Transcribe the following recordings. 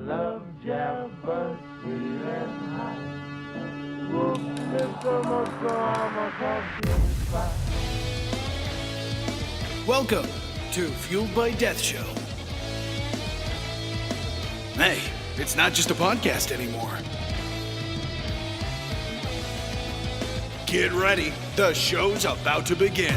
love Jeff, but sweet and hot. Whoop, Mr. Mosko, I'm a coffee spot. Welcome to Fueled by Death Show. Hey, it's not just a podcast anymore. Get ready, the show's about to begin.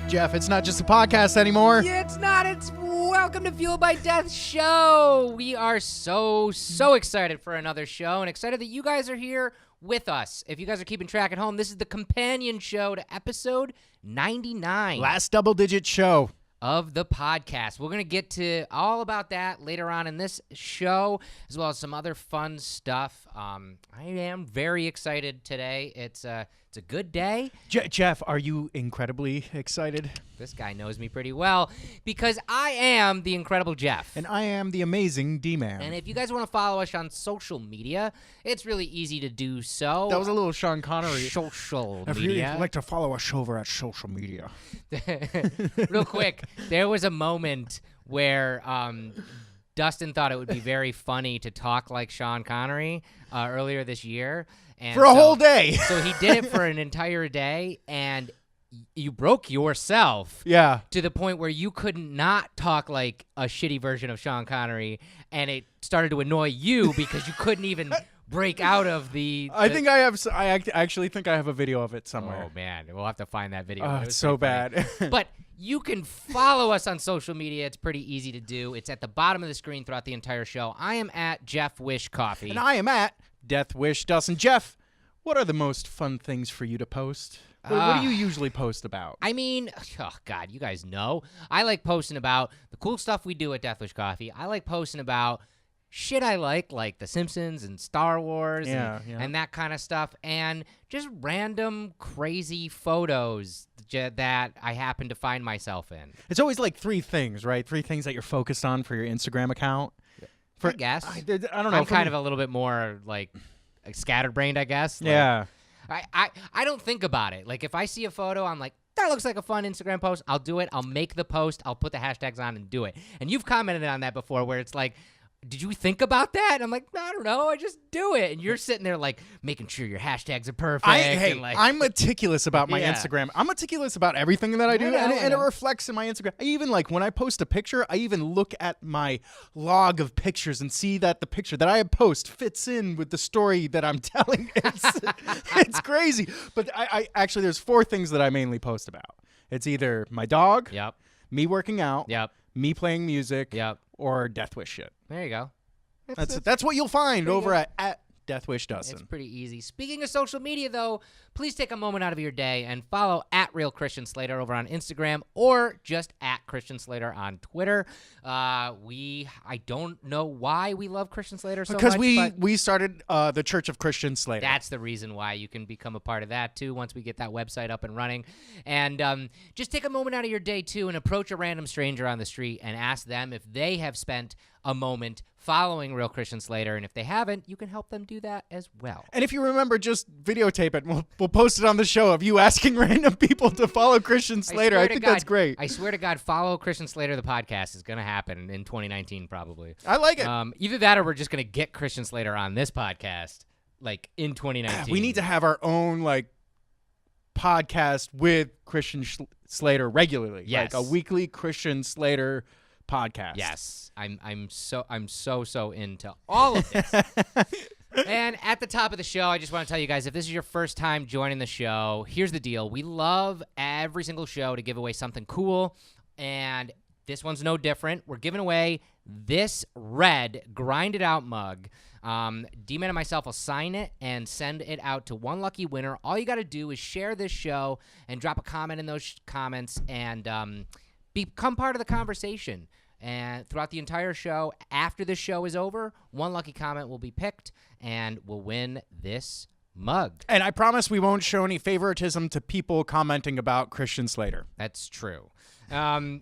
Jeff, it's not just a podcast anymore. Yeah, it's not. It's Welcome to Fueled by Death Show. We are so excited for another show and excited that you guys are here with us. If you guys are keeping track at home, this is the companion show to episode 99. Last double-digit show Of the podcast. We're going to get to all about that later on in this show, as well as some other fun stuff. I am very excited today. It's a good day. Jeff, are you incredibly excited? This guy knows me pretty well because I am the Incredible Jeff. And I am the amazing D-Man. And if you guys want to follow us on social media, it's really easy to do so. That was a little Sean Connery. Social If media. you'd like to follow us over at social media. Real quick, there was a moment where Dustin thought it would be very funny to talk like Sean Connery earlier this year. And For a whole day. So he did it for an entire day, and you broke yourself Yeah. to the point where you could not talk like a shitty version of Sean Connery, and it started to annoy you because you couldn't even break out of the... I actually think I have a video of it somewhere. Oh, man. We'll have to find that video. Oh, It was it's so pretty funny. bad. But you can follow us on social media. It's pretty easy to do. It's at the bottom of the screen throughout the entire show. I am at Jeff Wish Coffee. And I am at Death Wish Dustin. Jeff, what are the most fun things for you to post? What do you usually post about? I mean, oh, God, you guys know. I like posting about the cool stuff we do at Death Wish Coffee. I like posting about shit I like The Simpsons and Star Wars and that kind of stuff, and just random crazy photos that I happen to find myself in. It's always like three things, right? Three things that you're focused on for your Instagram account. I guess. I don't know. I'm kind of a little bit more like scatterbrained, I guess. Like, Yeah. I don't think about it. Like, if I see a photo, I'm like, that looks like a fun Instagram post. I'll do it. I'll make the post. I'll put the hashtags on and do it. And you've commented on that before where it's like, did you think about that? And I'm like, I don't know. I just do it. And you're sitting there like making sure your hashtags are perfect. I'm meticulous about my Yeah. Instagram. I'm meticulous about everything that I do, and it reflects in my Instagram. I even, like, when I post a picture, I even look at my log of pictures and see that the picture that I post fits in with the story that I'm telling. It's crazy. But I actually, there's four things that I mainly post about. It's either my dog, Yep. me working out, Yep. me playing music, Yep. or Death Wish shit. There you go. That's what you'll find pretty over good. at Death Wish Dustin. It's pretty easy. Speaking of social media, though, please take a moment out of your day and follow at Real Christian Slater over on Instagram or just at Christian Slater on Twitter. I don't know why we love Christian Slater so Because much. we started the Church of Christian Slater. That's the reason why. You can become a part of that, too, once we get that website up and running. And just take a moment out of your day, too, and approach a random stranger on the street and ask them if they have spent a moment following Real Christian Slater. And if they haven't, you can help them do that as well. And if you remember, just videotape it. We'll post it on the show of you asking random people to follow Christian Slater. I think that's great. I swear to God, follow Christian Slater, the podcast, is going to happen in 2019 probably. I like it. Either that or we're just going to get Christian Slater on this podcast, like, in 2019. We need to have our own, like, podcast with Christian Slater regularly. Yes. Like a weekly Christian Slater podcast. Yes. I'm so into all of this. And at the top of the show, I just want to tell you guys, if this is your first time joining the show, here's the deal. We love every single show to give away something cool, and this one's no different. We're giving away this red grinded out mug. D-Man and myself will sign it and send it out to one lucky winner. All you got to do is share this show and drop a comment in those comments and become part of the conversation. And throughout the entire show, after the show is over, one lucky comment will be picked and will win this mug. And I promise we won't show any favoritism to people commenting about Christian Slater. That's true. And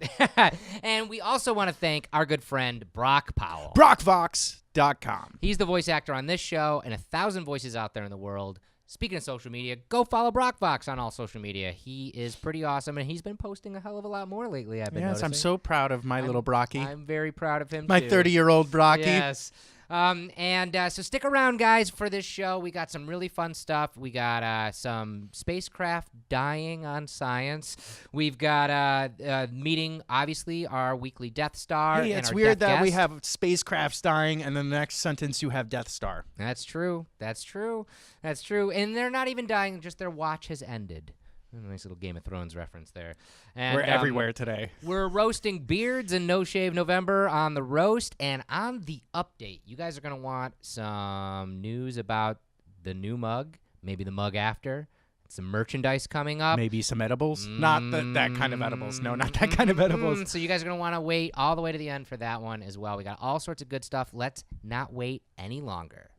we also want to thank our good friend Brock Powell. BrockVox.com. He's the voice actor on this show and 1,000 voices out there in the world. speaking of social media, go follow BrockVox on all social media. He is pretty awesome, and he's been posting a hell of a lot more lately, I've been noticing. I'm so proud of my little Brocky. I'm very proud of him, my too. 30-year-old Brocky. Yes. So stick around, guys, for this show. We got some really fun stuff. We got some spacecraft dying on science. We've got meeting, obviously, our weekly Death Star. Hey, and it's our weird Death that we guest. have spacecrafts dying, and then the next sentence you have Death Star. That's true. That's true. That's true. And they're not even dying, just their watch has ended. Nice little Game of Thrones reference there. And, We're everywhere today. We're roasting beards in No Shave November on the roast. And on the update, you guys are going to want some news about the new mug, maybe the mug after. Some merchandise coming up. Maybe some edibles. Not that kind of edibles. No, not that kind of edibles. So you guys are going to want to wait all the way to the end for that one as well. We got all sorts of good stuff. Let's not wait any longer.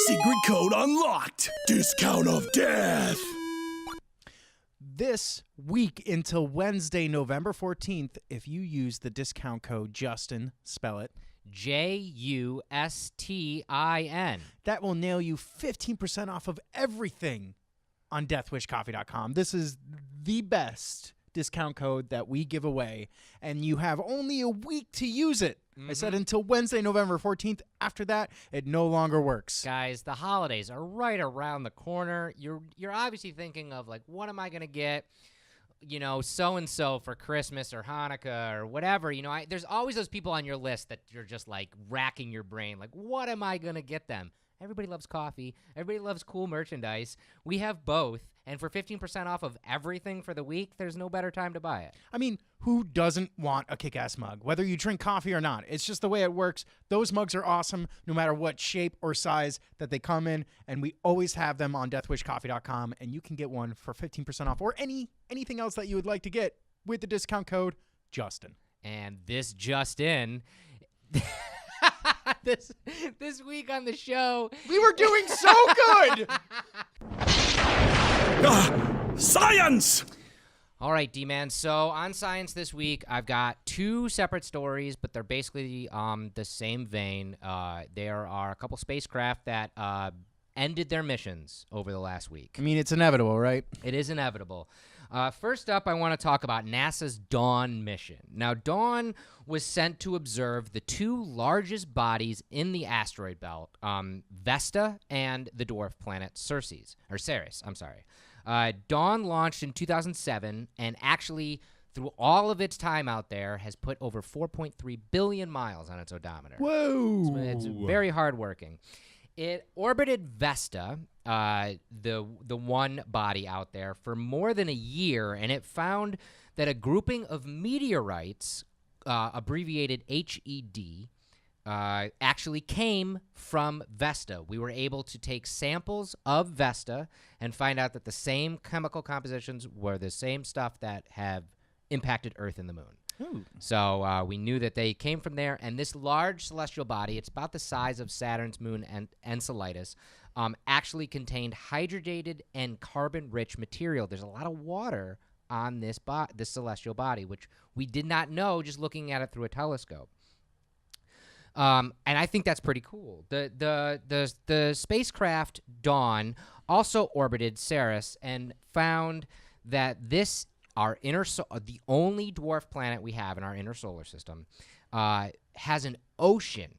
Secret code unlocked. Discount of death. This week until Wednesday, November 14th, if you use the discount code Justin, spell it, Justin, that will nail you 15% off of everything on deathwishcoffee.com. This is the best discount code that we give away, and you have only a week to use it. I said until Wednesday, November 14th. After that, it no longer works. Guys, the holidays are right around the corner. You're obviously thinking of, like, what am I going to get, so-and-so for Christmas or Hanukkah or whatever. There's always those people on your list that you're just, like, racking your brain. Like, what am I going to get them? Everybody loves coffee. Everybody loves cool merchandise. We have both. And for 15% off of everything for the week, there's no better time to buy it. I mean, who doesn't want a kick-ass mug, whether you drink coffee or not? It's just the way it works. Those mugs are awesome no matter what shape or size that they come in, and we always have them on deathwishcoffee.com, and you can get one for 15% off or anything else that you would like to get with the discount code Justin. And this just in... this week on the show, we were doing so good. Science! All right, D-Man. So on science this week, I've got two separate stories, but they're basically the same vein. There are a couple spacecraft that ended their missions over the last week. I mean, it's inevitable, right? It is inevitable. First up, I want to talk about NASA's Dawn mission. Now, Dawn was sent to observe the two largest bodies in the asteroid belt, Vesta and the dwarf planet Ceres. Dawn launched in 2007 and actually, through all of its time out there, has put over 4.3 billion miles on its odometer. Whoa. It's very hardworking. It orbited Vesta, the one body out there, for more than a year, and it found that a grouping of meteorites, abbreviated HED, actually came from Vesta. We were able to take samples of Vesta and find out that the same chemical compositions were the same stuff that have impacted Earth and the Moon. Ooh. So we knew that they came from there, and this large celestial body, it's about the size of Saturn's moon and Enceladus, actually contained hydrated and carbon-rich material. There's a lot of water on this celestial body, which we did not know just looking at it through a telescope. And I think that's pretty cool. The spacecraft Dawn also orbited Ceres and found that the only dwarf planet we have in our inner solar system has an ocean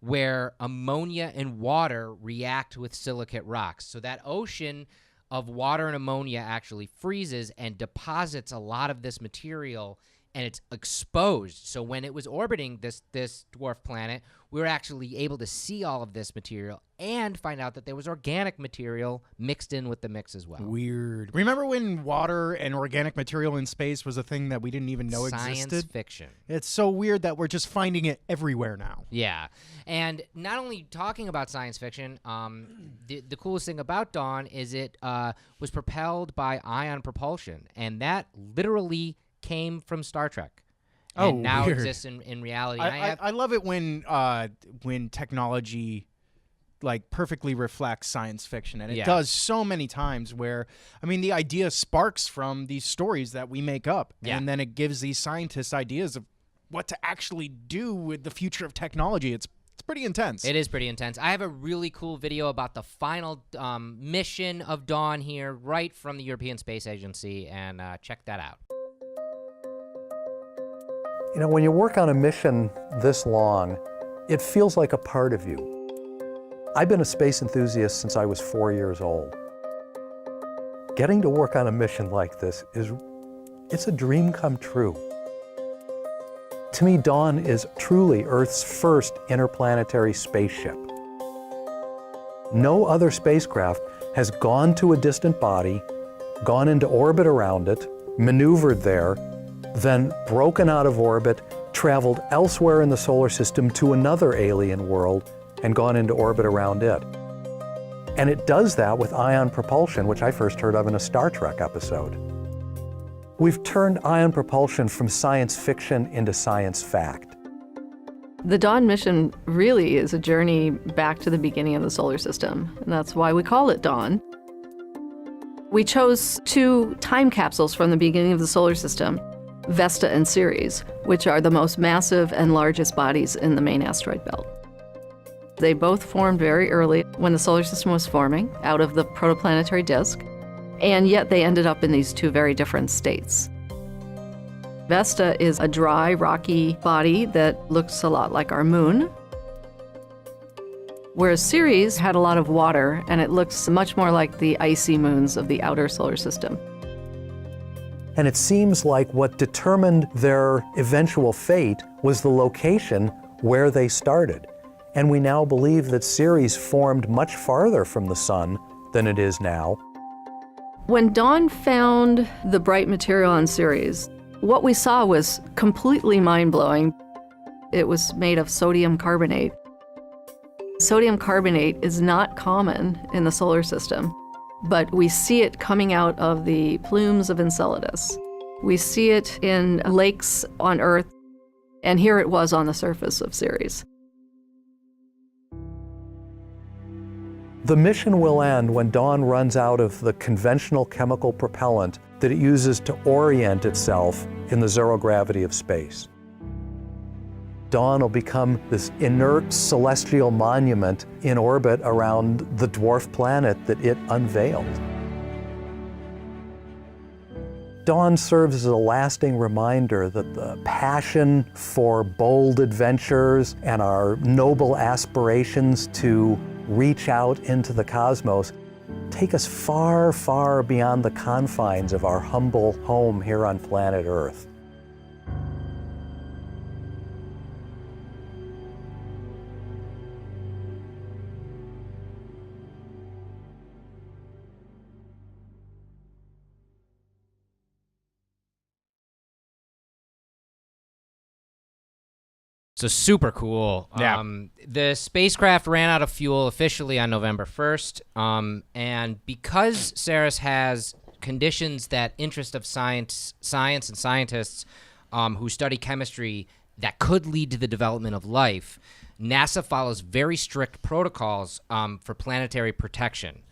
where ammonia and water react with silicate rocks. So that ocean of water and ammonia actually freezes and deposits a lot of this material, and it's exposed. So when it was orbiting this dwarf planet, we were actually able to see all of this material and find out that there was organic material mixed in with the mix as well. Weird. Remember when water and organic material in space was a thing that we didn't even know existed? Science fiction. It's so weird that we're just finding it everywhere now. Yeah. And not only talking about science fiction, the coolest thing about Dawn is it was propelled by ion propulsion, and that literally came from Star Trek. And now weird. exists in reality. I love it when technology like perfectly reflects science fiction, and it does so many times where, I mean, the idea sparks from these stories that we make up, and then it gives these scientists ideas of what to actually do with the future of technology. It's pretty intense. It is pretty intense. I have a really cool video about the final mission of Dawn here, right from the European Space Agency, and check that out. You know, when you work on a mission this long, it feels like a part of you. I've been a space enthusiast since I was 4 years old. Getting to work on a mission like this it's a dream come true. To me, Dawn is truly Earth's first interplanetary spaceship. No other spacecraft has gone to a distant body, gone into orbit around it, maneuvered there, then broken out of orbit, traveled elsewhere in the solar system to another alien world, and gone into orbit around it. And it does that with ion propulsion, which I first heard of in a Star Trek episode. We've turned ion propulsion from science fiction into science fact. The Dawn mission really is a journey back to the beginning of the solar system, and that's why we call it Dawn. We chose 2 time capsules from the beginning of the solar system, Vesta and Ceres, which are the most massive and largest bodies in the main asteroid belt. They both formed very early when the solar system was forming out of the protoplanetary disk, and yet they ended up in these 2 very different states. Vesta is a dry, rocky body that looks a lot like our moon, whereas Ceres had a lot of water, and it looks much more like the icy moons of the outer solar system. And it seems like what determined their eventual fate was the location where they started. And we now believe that Ceres formed much farther from the sun than it is now. When Dawn found the bright material on Ceres, what we saw was completely mind-blowing. It was made of sodium carbonate. Sodium carbonate is not common in the solar system, but we see it coming out of the plumes of Enceladus. We see it in lakes on Earth, and here it was on the surface of Ceres. The mission will end when Dawn runs out of the conventional chemical propellant that it uses to orient itself in the zero gravity of space. Dawn will become this inert celestial monument in orbit around the dwarf planet that it unveiled. Dawn serves as a lasting reminder that the passion for bold adventures and our noble aspirations to reach out into the cosmos take us far, far beyond the confines of our humble home here on planet Earth. So super cool. Yeah. The spacecraft ran out of fuel officially on November 1st, and because Ceres has conditions that interest of science and scientists who study chemistry that could lead to the development of life, NASA follows very strict protocols for planetary protection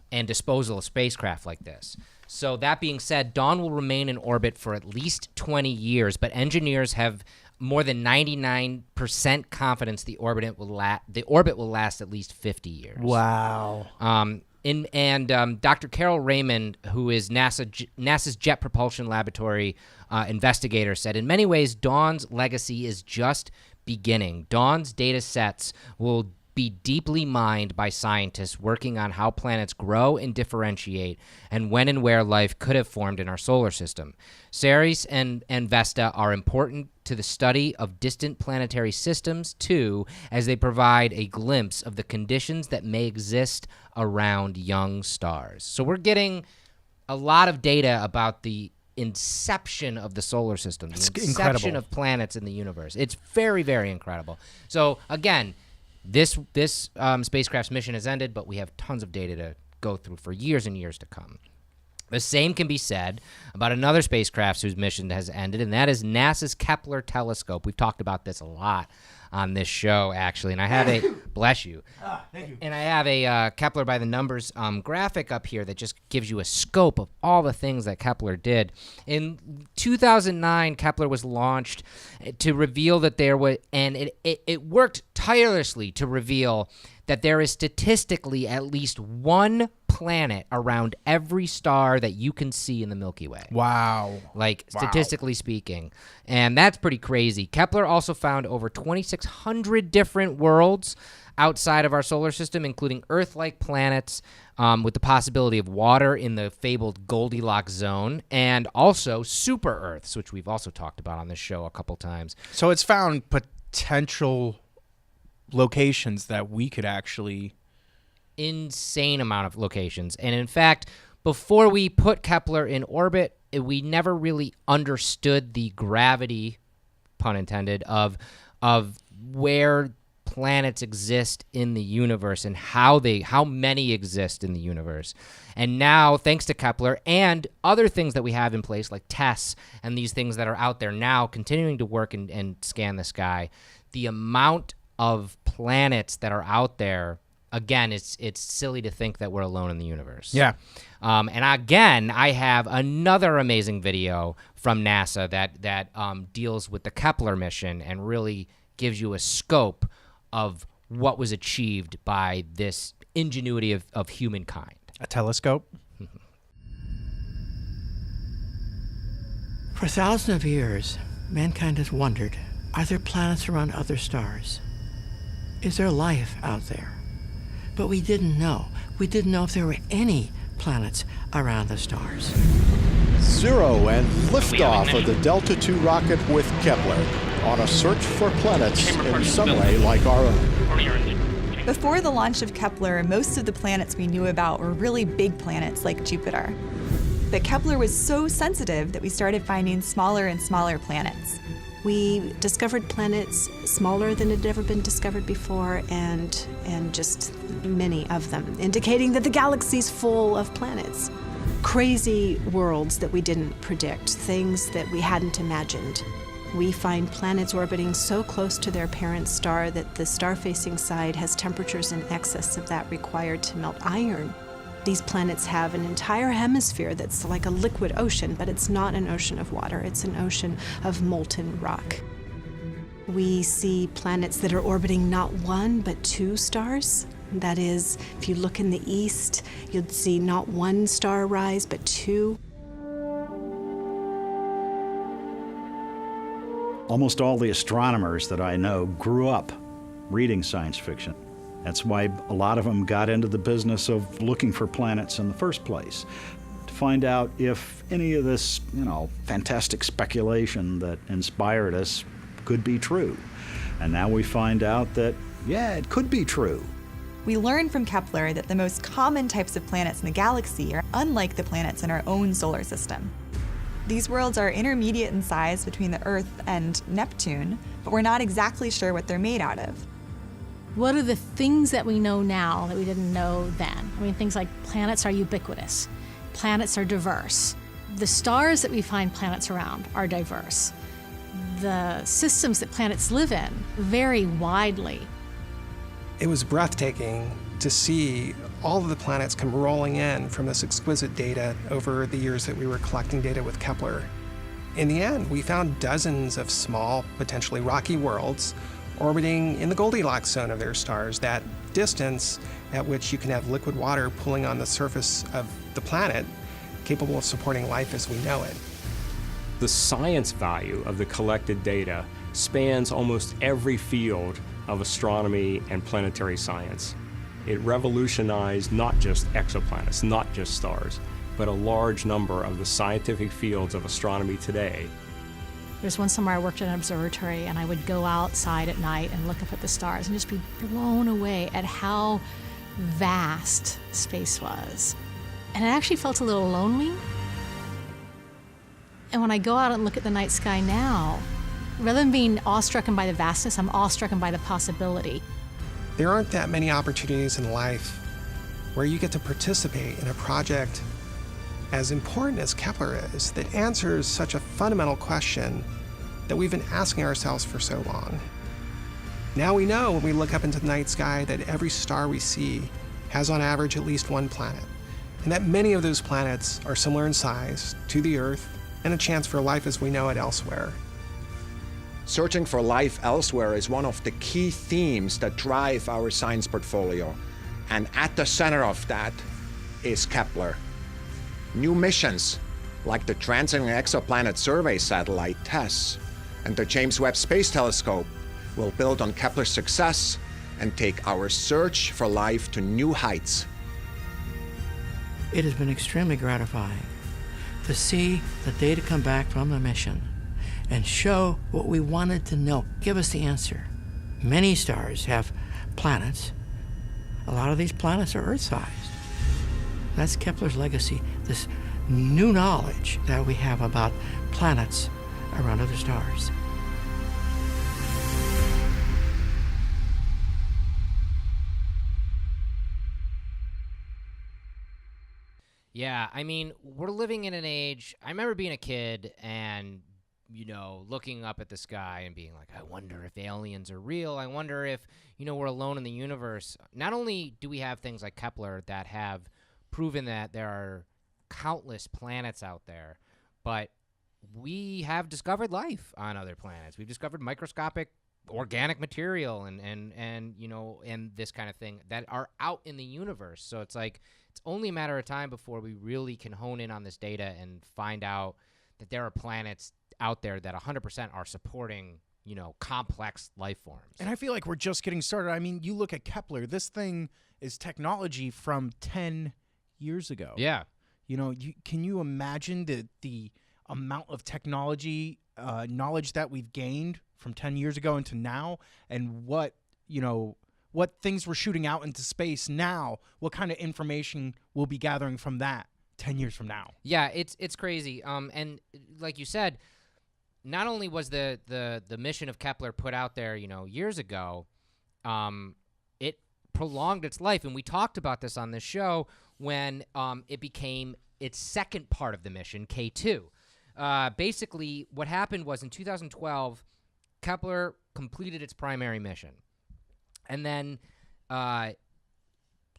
and disposal of spacecraft like this. So that being said, Dawn will remain in orbit for at least 20 years, but engineers have more than 99% confidence the orbit will last at least 50 years. Wow. Dr. Carol Raymond, who is NASA's Jet Propulsion Laboratory investigator, said, in many ways, Dawn's legacy is just beginning. Dawn's data sets will be deeply mined by scientists working on how planets grow and differentiate and when and where life could have formed in our solar system. Ceres and Vesta are important to the study of distant planetary systems, too, as they provide a glimpse of the conditions that may exist around young stars. So we're getting a lot of data about the inception of the solar system, the inception of planets in the universe. It's very, very incredible. So, again, This spacecraft's mission has ended, but we have tons of data to go through for years and years to come. The same can be said about another spacecraft whose mission has ended, and that is NASA's Kepler telescope. We've talked about this a lot on this show, actually, and I have a bless you. Thank you. And I have a Kepler by the numbers graphic up here that just gives you a scope of all the things that Kepler did. In 2009, Kepler was launched to reveal that there was, and it worked tirelessly to reveal that there is statistically at least one planet around every star that you can see in the Milky Way. Wow. Like, statistically speaking. And that's pretty crazy. Kepler also found over 2,600 different worlds outside of our solar system, including Earth-like planets with the possibility of water in the fabled Goldilocks zone, and also super-Earths, which we've also talked about on this show a couple times. So it's found potential locations that we could actually... Insane amount of locations. And in fact, before we put Kepler in orbit, we never really understood the gravity, pun intended, of where planets exist in the universe and how many exist in the universe. And now, thanks to Kepler and other things that we have in place, like TESS and these things that are out there now continuing to work and scan the sky, the amount of planets that are out there, again, it's silly to think that we're alone in the universe. Yeah. And again, I have another amazing video from NASA that deals with the Kepler mission and really gives you a scope of what was achieved by this ingenuity of humankind. A telescope? For thousands of years, mankind has wondered, are there planets around other stars? Is there life out there? But we didn't know. We didn't know if there were any planets around the stars. 0 and liftoff of the Delta II rocket with Kepler on a search for planets in some way like our own. Before the launch of Kepler, most of the planets we knew about were really big planets like Jupiter. But Kepler was so sensitive that we started finding smaller and smaller planets. We discovered planets smaller than had ever been discovered before, and just many of them, indicating that the galaxy's full of planets. Crazy worlds that we didn't predict, things that we hadn't imagined. We find planets orbiting so close to their parent star that the star-facing side has temperatures in excess of that required to melt iron. These planets have an entire hemisphere that's like a liquid ocean, but it's not an ocean of water, it's an ocean of molten rock. We see planets that are orbiting not one, but two stars. That is, if you look in the east, you'd see not one star rise, but two. Almost all the astronomers that I know grew up reading science fiction. That's why a lot of them got into the business of looking for planets in the first place, to find out if any of this, fantastic speculation that inspired us could be true. And now we find out that, yeah, it could be true. We learned from Kepler that the most common types of planets in the galaxy are unlike the planets in our own solar system. These worlds are intermediate in size between the Earth and Neptune, but we're not exactly sure what they're made out of. What are the things that we know now that we didn't know then? I mean, things like planets are ubiquitous. Planets are diverse. The stars that we find planets around are diverse. The systems that planets live in vary widely. It was breathtaking to see all of the planets come rolling in from this exquisite data over the years that we were collecting data with Kepler. In the end, we found dozens of small, potentially rocky worlds orbiting in the Goldilocks zone of their stars, that distance at which you can have liquid water pooling on the surface of the planet, capable of supporting life as we know it. The science value of the collected data spans almost every field of astronomy and planetary science. It revolutionized not just exoplanets, not just stars, but a large number of the scientific fields of astronomy today. There's one summer I worked at an observatory, and I would go outside at night and look up at the stars and just be blown away at how vast space was. And it actually felt a little lonely. And when I go out and look at the night sky now, rather than being awestruck by the vastness, I'm awestruck by the possibility. There aren't that many opportunities in life where you get to participate in a project as important as Kepler is, that answers such a fundamental question that we've been asking ourselves for so long. Now we know when we look up into the night sky that every star we see has on average at least one planet, and that many of those planets are similar in size to the Earth and a chance for life as we know it elsewhere. Searching for life elsewhere is one of the key themes that drive our science portfolio. And at the center of that is Kepler. New missions, like the Transiting Exoplanet Survey satellite TESS and the James Webb Space Telescope, will build on Kepler's success and take our search for life to new heights. It has been extremely gratifying to see the data come back from the mission and show what we wanted to know, give us the answer. Many stars have planets. A lot of these planets are Earth-sized. That's Kepler's legacy, this new knowledge that we have about planets around other stars. Yeah, I mean, we're living in an age, I remember being a kid and, looking up at the sky and being like, I wonder if aliens are real. I wonder if, we're alone in the universe. Not only do we have things like Kepler that have proven that there are countless planets out there, but we have discovered life on other planets. We've discovered microscopic organic material and this kind of thing that are out in the universe. So it's like, it's only a matter of time before we really can hone in on this data and find out that there are planets out there that 100% are supporting, complex life forms. And I feel like we're just getting started. I mean, you look at Kepler, this thing is technology from 10 years ago. Yeah. Can you imagine the amount of technology, knowledge that we've gained from 10 years ago into now, and what things we're shooting out into space now, what kind of information we'll be gathering from that 10 years from now. Yeah, it's crazy. And like you said, not only was the mission of Kepler put out there, years ago, it prolonged its life. And we talked about this on this show when it became its second part of the mission, K2. Basically, what happened was in 2012, Kepler completed its primary mission. And then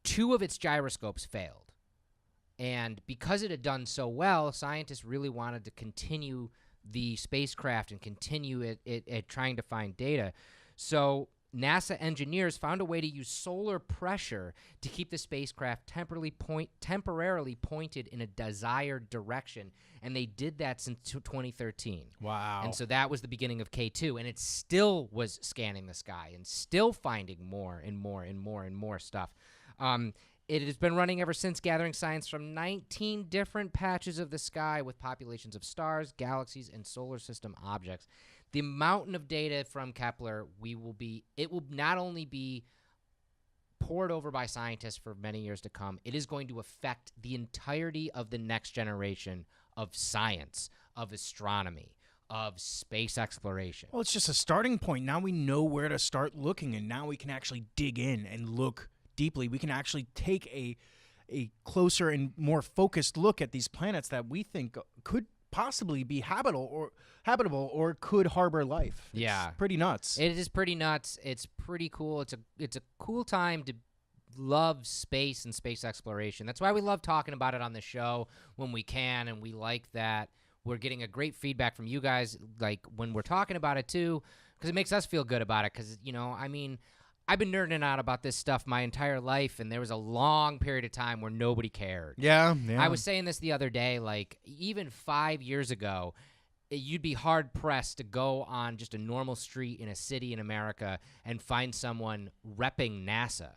2 of its gyroscopes failed. And because it had done so well, scientists really wanted to continue the spacecraft and continue it trying to find data. So NASA engineers found a way to use solar pressure to keep the spacecraft temporarily pointed in a desired direction, and they did that since 2013. Wow. And so that was the beginning of K2, and it still was scanning the sky and still finding more and more and more and more stuff. It has been running ever since, gathering science from 19 different patches of the sky with populations of stars, galaxies, and solar system objects. The mountain of data from Kepler, it will not only be poured over by scientists for many years to come, it is going to affect the entirety of the next generation of science, of astronomy, of space exploration. Well, it's just a starting point. Now we know where to start looking, and now we can actually dig in and look deeply. We can actually take a closer and more focused look at these planets that we think could possibly be habitable or could harbor life. Yeah. It's pretty nuts. It is pretty nuts. It's pretty cool. It's a cool time to love space and space exploration. That's why we love talking about it on the show when we can, and we like that we're getting a great feedback from you guys, like when we're talking about it too, because it makes us feel good about it. Because I've been nerding out about this stuff my entire life, and there was a long period of time where nobody cared. Yeah. I was saying this the other day, like even 5 years ago, you'd be hard-pressed to go on just a normal street in a city in America and find someone repping NASA.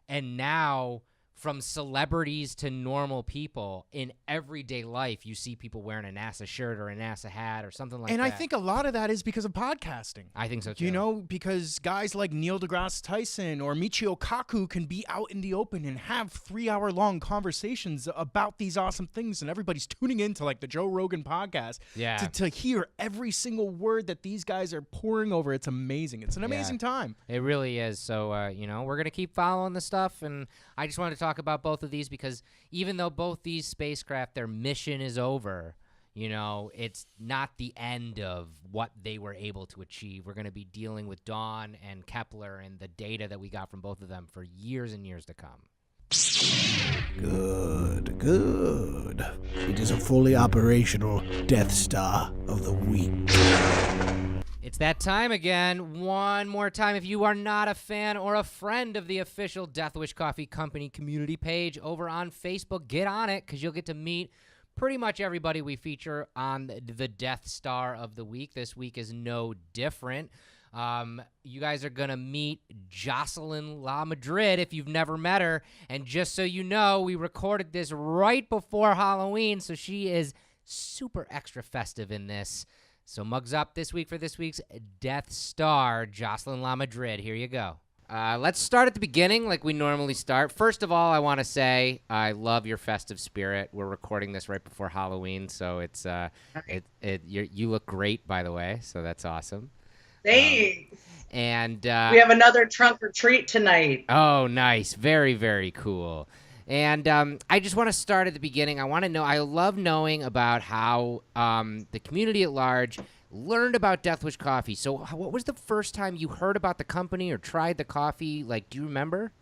And now, from celebrities to normal people, in everyday life, you see people wearing a NASA shirt or a NASA hat or something like that. And I think a lot of that is because of podcasting. I think so, too. Because guys like Neil deGrasse Tyson or Michio Kaku can be out in the open and have 3-hour-long conversations about these awesome things, and everybody's tuning into, like, the Joe Rogan podcast to hear every single word that these guys are pouring over. It's amazing. It's an amazing time. It really is. So, we're going to keep following the stuff, and I just wanted to talk about both of these because even though both these spacecraft, their mission is over, it's not the end of what they were able to achieve. We're going to be dealing with Dawn and Kepler and the data that we got from both of them for years and years to come. Good. It is a fully operational Death Star of the week. It's that time again. One more time. If you are not a fan or a friend of the official Death Wish Coffee Company community page over on Facebook, get on it because you'll get to meet pretty much everybody we feature on the Death Star of the Week. This week is no different. You guys are going to meet Jocelyn LaMadrid if you've never met her. And just so you know, we recorded this right before Halloween, so she is super extra festive in this. So mugs up this week for this week's Death Star, Jocelyn LaMadrid. Here you go. Let's start at the beginning like we normally start. First of all, I want to say I love your festive spirit. We're recording this right before Halloween, so it's you look great, by the way, so that's awesome. Thanks. And we have another trunk or treat tonight. Oh, nice. Very, very cool. And I just want to start at the beginning. I love knowing about how the community at large learned about Death Wish Coffee. So what was the first time you heard about the company or tried the coffee? Like, do you remember?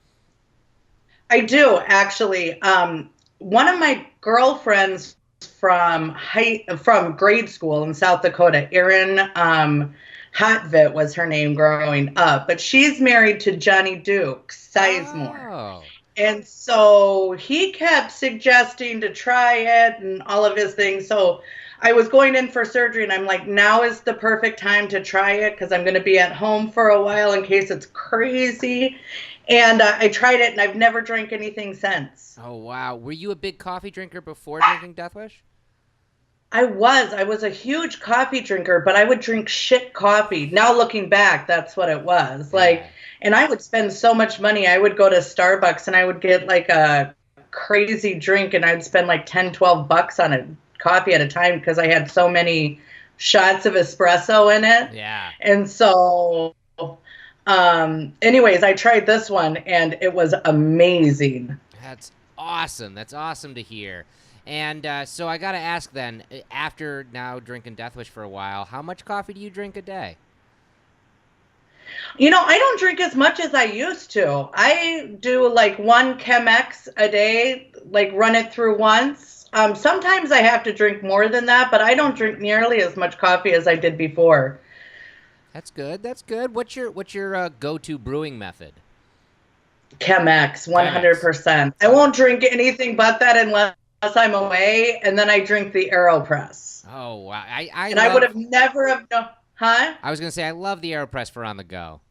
I do, actually. One of my girlfriends from grade school in South Dakota, Erin Hotvit was her name growing up, but she's married to Johnny Duke Sizemore. Oh. And so he kept suggesting to try it and all of his things. So I was going in for surgery, and I'm like, now is the perfect time to try it because I'm going to be at home for a while in case it's crazy. And I tried it, and I've never drank anything since. Oh, wow. Were you a big coffee drinker before drinking Death Wish? I was a huge coffee drinker, but I would drink shit coffee. Now looking back, that's what it was. Like, and I would spend so much money. I would go to Starbucks and I would get like a crazy drink and I'd spend like $10-12 on a coffee at a time because I had so many shots of espresso in it. Yeah. And so anyways, I tried this one and it was amazing. That's awesome. That's awesome to hear. And so I got to ask then, after now drinking Death Wish for a while, how much coffee do you drink a day? You know, I don't drink as much as I used to. I do like 1 Chemex a day, like run it through once. Sometimes I have to drink more than that, but I don't drink nearly as much coffee as I did before. That's good. That's good. What's your go-to brewing method? Chemex, 100%. I won't drink anything but that unless I'm away, and then I drink the AeroPress. Oh, wow. I would have never have known. Huh? I was going to say, I love the AeroPress for on the go.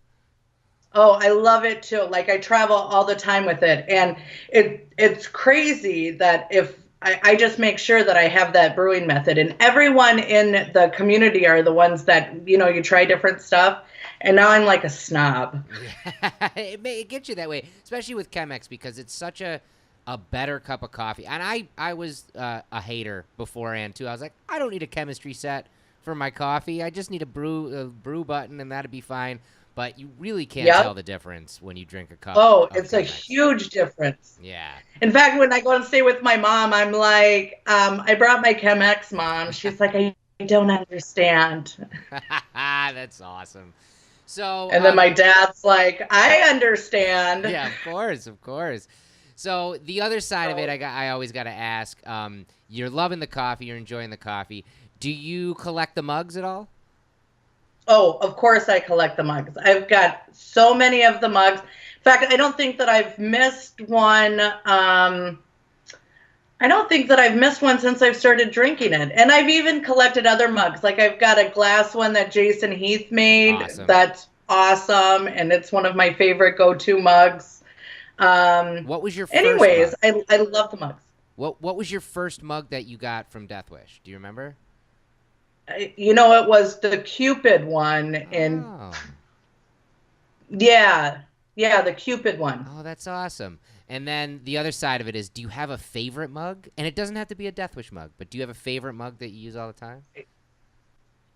Oh, I love it too. Like I travel all the time with it. And it's crazy that if I just make sure that I have that brewing method, and everyone in the community are the ones that, you know, you try different stuff. And now I'm like a snob. It gets you that way, especially with Chemex because it's such a better cup of coffee. And I was a hater beforehand too. I was like, I don't need a chemistry set for my coffee. I just need a brew button and that'd be fine. But you really can't tell the difference when you drink a cup. Oh, it's a huge difference. Yeah. In fact, when I go and stay with my mom, I'm like, I brought my Chemex, Mom. She's like, I don't understand. That's awesome. So. And then my dad's like, I understand. Yeah, of course. So the other side of it, I always got to ask, you're loving the coffee, you're enjoying the coffee. Do you collect the mugs at all? Oh, of course I collect the mugs. I've got so many of the mugs. In fact, I don't think that I've missed one. I don't think that I've missed one since I've started drinking it. And I've even collected other mugs. Like I've got a glass one that Jason Heath made. Awesome. That's awesome. And it's one of my favorite go-to mugs. What was your first mug? I love the mugs. What was your first mug that you got from Death Wish? Do you remember? You know, it was the Cupid one. And yeah, the Cupid one. Oh, that's awesome. And then the other side of it is, do you have a favorite mug? And it doesn't have to be a Death Wish mug, but do you have a favorite mug that you use all the time?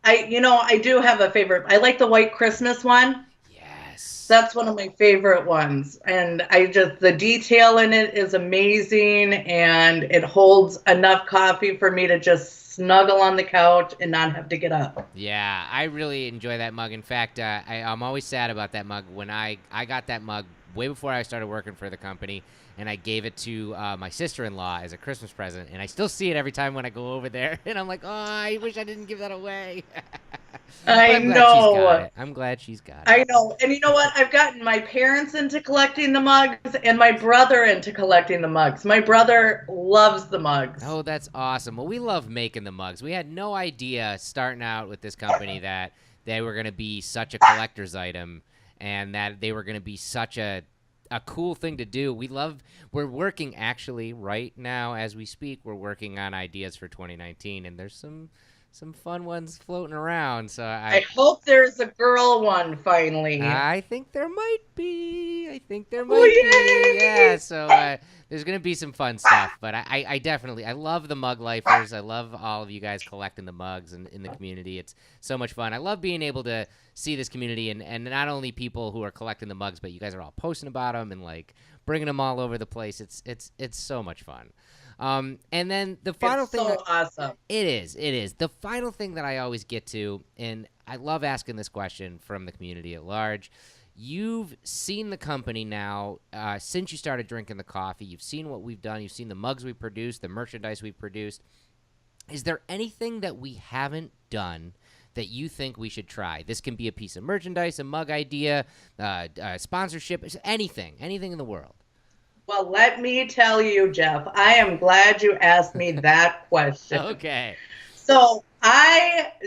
I do have a favorite. I like the White Christmas one. Yes. That's one of my favorite ones. And the detail in it is amazing, and it holds enough coffee for me to just snuggle on the couch and not have to get up. Yeah, I really enjoy that mug. In fact, I'm always sad about that mug. When I got that mug way before I started working for the company, and I gave it to my sister-in-law as a Christmas present, and I still see it every time when I go over there, and I'm like, oh, I wish I didn't give that away. I I'm glad know. she's got it. I'm glad she's got it. I know. And you know what? I've gotten my parents into collecting the mugs and my brother into collecting the mugs. My brother loves the mugs. Oh, that's awesome. Well, we love making the mugs. We had no idea starting out with this company that they were going to be such a collector's item and that they were going to be such a cool thing to do. We're working actually right now as we speak, we're working on ideas for 2019, and there's some fun ones floating around. So I hope there's a girl one finally. I think there might be. Yeah, so there's going to be some fun stuff. But I definitely, I love the mug lifers. I love all of you guys collecting the mugs and in the community. It's so much fun. I love being able to see this community and not only people who are collecting the mugs, but you guys are all posting about them and like bringing them all over the place. It's so much fun. And then the final thing. So awesome. It is. The final thing that I always get to, and I love asking this question from the community at large. You've seen the company now since you started drinking the coffee. You've seen what we've done. You've seen the mugs we produced, the merchandise we've produced. Is there anything that we haven't done that you think we should try? This can be a piece of merchandise, a mug idea, sponsorship, anything in the world. Well, let me tell you, Jeff, I am glad you asked me that question. Okay. So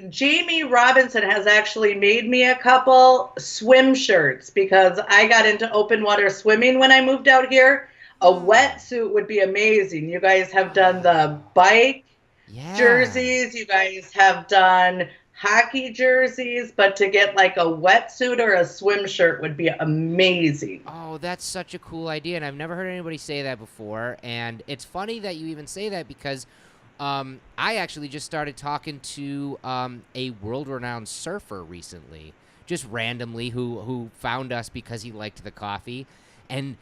Jamie Robinson has actually made me a couple swim shirts because I got into open water swimming when I moved out here. A wetsuit would be amazing. You guys have done the bike jerseys. You guys have done hockey jerseys, but to get like a wetsuit or a swim shirt would be amazing. Oh, that's such a cool idea, and I've never heard anybody say that before. And it's funny that you even say that because I actually just started talking to a world-renowned surfer recently, just randomly, who found us because he liked the coffee, and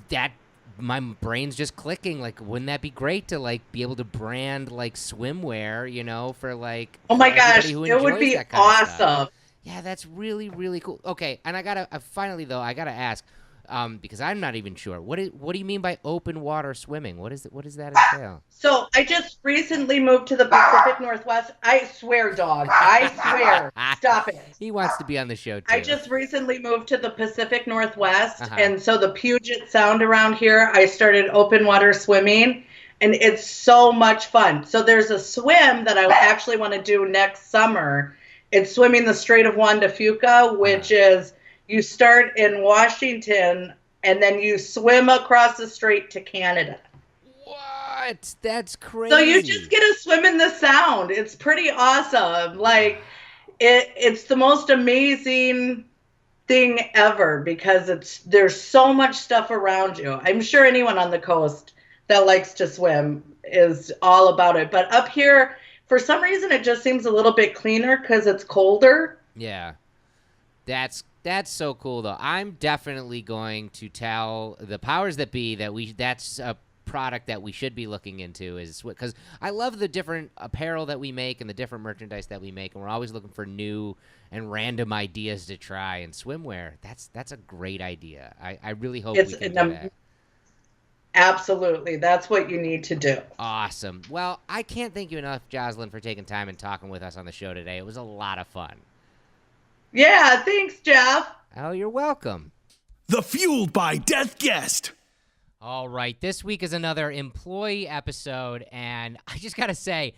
that my brain's just clicking. Like, wouldn't that be great to like be able to brand like swimwear, you know, for like oh my gosh, it would be awesome. Yeah, that's really, really cool. Okay, and I gotta finally though, I gotta ask, because I'm not even sure. What do you mean by open water swimming? What does that entail? So I just recently moved to the Pacific Northwest. I swear, dog. I swear. Stop it. He wants to be on the show too. I just recently moved to the Pacific Northwest, and so the Puget Sound around here, I started open water swimming, and it's so much fun. So there's a swim that I actually want to do next summer. It's swimming the Strait of Juan de Fuca, which is you start in Washington, and then you swim across the strait to Canada. What? That's crazy. So you just get to swim in the Sound. It's pretty awesome. Like, it's the most amazing thing ever because there's so much stuff around you. I'm sure anyone on the coast that likes to swim is all about it. But up here, for some reason, it just seems a little bit cleaner because it's colder. Yeah. That's so cool, though. I'm definitely going to tell the powers that be that that's a product that we should be looking into, is because I love the different apparel that we make and the different merchandise that we make, and we're always looking for new and random ideas to try. And swimwear, that's a great idea. I really hope we can do that. Absolutely. That's what you need to do. Awesome. Well, I can't thank you enough, Jocelyn, for taking time and talking with us on the show today. It was a lot of fun. Yeah, thanks, Jeff. Oh, you're welcome. The Fueled by Death guest. All right, this week is another employee episode, and I just got to say,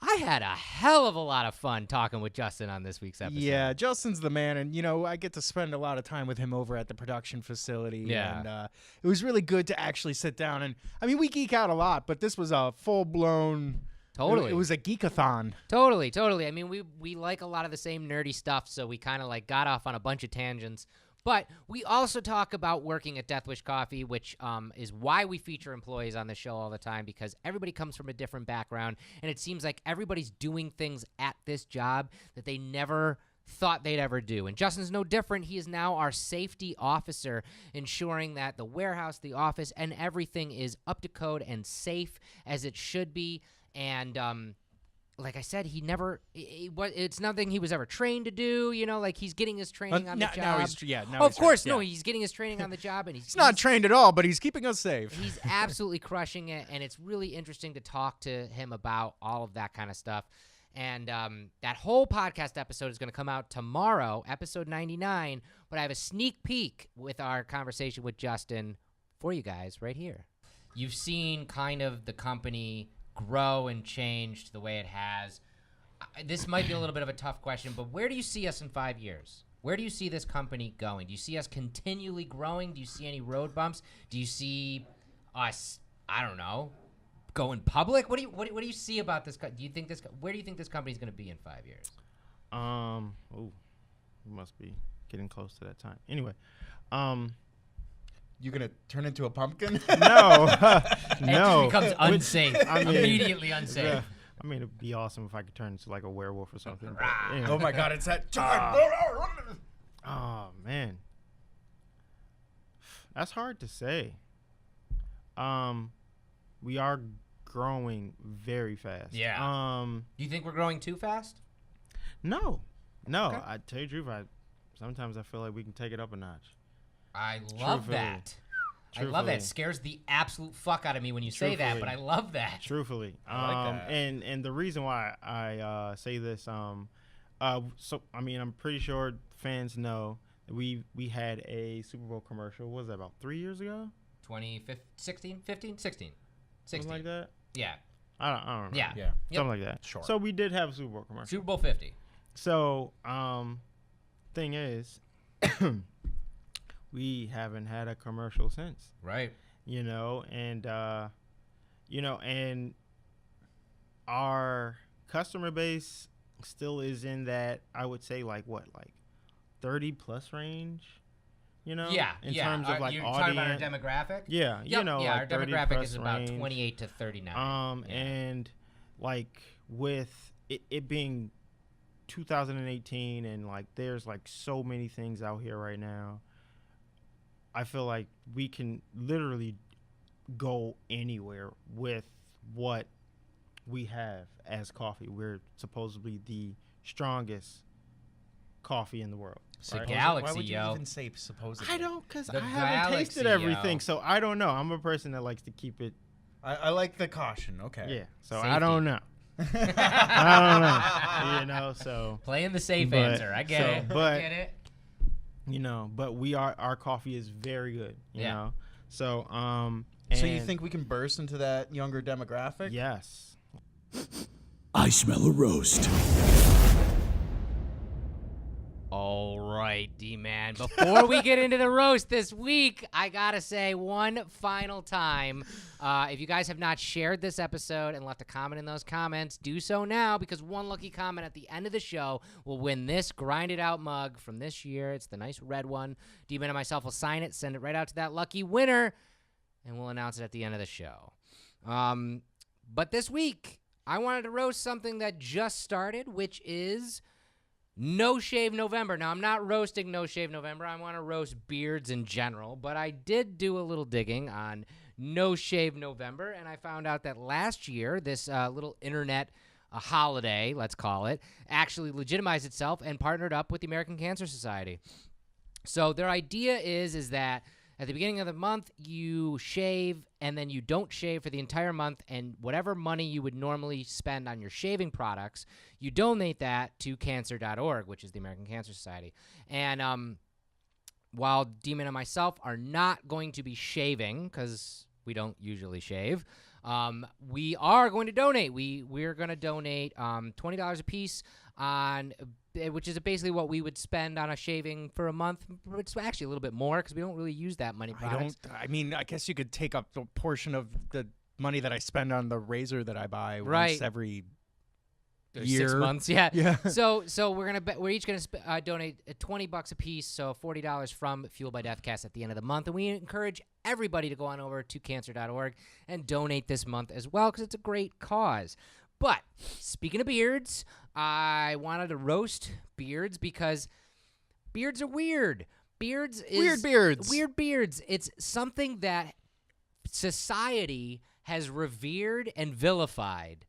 I had a hell of a lot of fun talking with Justin on this week's episode. Yeah, Justin's the man, and, you know, I get to spend a lot of time with him over at the production facility. Yeah. And it was really good to actually sit down. And, I mean, we geek out a lot, but this was a full-blown... Totally. It was a geekathon. Totally. I mean, we like a lot of the same nerdy stuff, so we kind of like got off on a bunch of tangents. But we also talk about working at Death Wish Coffee, which is why we feature employees on the show all the time, because everybody comes from a different background, and it seems like everybody's doing things at this job that they never thought they'd ever do. And Justin's no different. He is now our safety officer, ensuring that the warehouse, the office, and everything is up to code and safe as it should be. And like I said, he never. It's nothing he was ever trained to do. You know, like he's getting his training on the job. Now he's of course, no, he's getting his training on the job, and he's not trained at all, but he's keeping us safe. He's absolutely crushing it, and it's really interesting to talk to him about all of that kind of stuff. And that whole podcast episode is going to come out tomorrow, episode 99. But I have a sneak peek with our conversation with Justin for you guys right here. You've seen kind of the company grow and change to the way it has. This might be a little bit of a tough question, but where do you see us in 5 years? Where do you see this company going? Do you see us continually growing? Do you see any road bumps? Do you see us, I don't know, going public? What do you see about this? Do you think where do you think this company is going to be in 5 years? We must be getting close to that time. Anyway, you gonna turn into a pumpkin? No, It just becomes unsafe. Immediately unsafe. Yeah. I mean, it'd be awesome if I could turn into like a werewolf or something. But, anyway. Oh my God, it's that. Oh man, that's hard to say. We are growing very fast. Yeah. Do you think we're growing too fast? No. Okay. I tell you the truth. Sometimes I feel like we can take it up a notch. I love that. I love that. It scares the absolute fuck out of me when you say that, but I love that. Truthfully. I like that. And the reason why I say this, so I mean, I'm pretty sure fans know that we had a Super Bowl commercial. What was that, about 3 years ago? 16. Something like that? Yeah. I don't remember. Yeah. Something like that. Sure. So we did have a Super Bowl commercial. Super Bowl 50. So, thing is, we haven't had a commercial since. Right. You know, and our customer base still is in that, I would say, like 30 plus range. You know, in terms of like you're audience. talking about our demographic. Yeah, Yep. you know, yeah, like our demographic is 30 about range. 28 to 39. And like with it being 2018 and like there's like so many things out here right now, I feel like we can literally go anywhere with what we have as coffee. We're supposedly the strongest coffee in the world. It's a right? galaxy, Why would you yo. even say supposedly? I don't, because The I haven't tasted galaxy, everything, yo. so I don't know. I'm a person that likes to keep it. I like the caution. Okay. Yeah, so Safety. I don't know. I don't know. You know, so Playing the safe answer. I get it. But I get it. you know, but our coffee is very good. You Yeah. know, so So you and think we can burst into that younger demographic? Yes. I smell a roast. All right, D-Man. Before we get into the roast this week, I got to say one final time, if you guys have not shared this episode and left a comment in those comments, do so now, because one lucky comment at the end of the show will win this Grinded Out mug from this year. It's the nice red one. D-Man and myself will sign it, send it right out to that lucky winner, and we'll announce it at the end of the show. But this week, I wanted to roast something that just started, which is No Shave November. Now, I'm not roasting No Shave November. I want to roast beards in general, but I did do a little digging on No Shave November, and I found out that last year, this little internet holiday, let's call it, actually legitimized itself and partnered up with the American Cancer Society. So their idea is that at the beginning of the month, you shave, and then you don't shave for the entire month, and whatever money you would normally spend on your shaving products, you donate that to cancer.org, which is the American Cancer Society. And while Demon and myself are not going to be shaving, because we don't usually shave, we are going to donate. We're going to donate $20 a piece on, which is basically what we would spend on a shaving for a month. It's actually a little bit more because we don't really use that many products. I guess you could take up the portion of the money that I spend on the razor that I buy Right. once every There's year. 6 months, yeah. Yeah. So we're each gonna donate $20 a piece, so $40 from Fueled by Deathcast at the end of the month, and we encourage everybody to go on over to cancer.org and donate this month as well, because it's a great cause. But speaking of beards, I wanted to roast beards because beards are weird. Weird beards. It's something that society has revered and vilified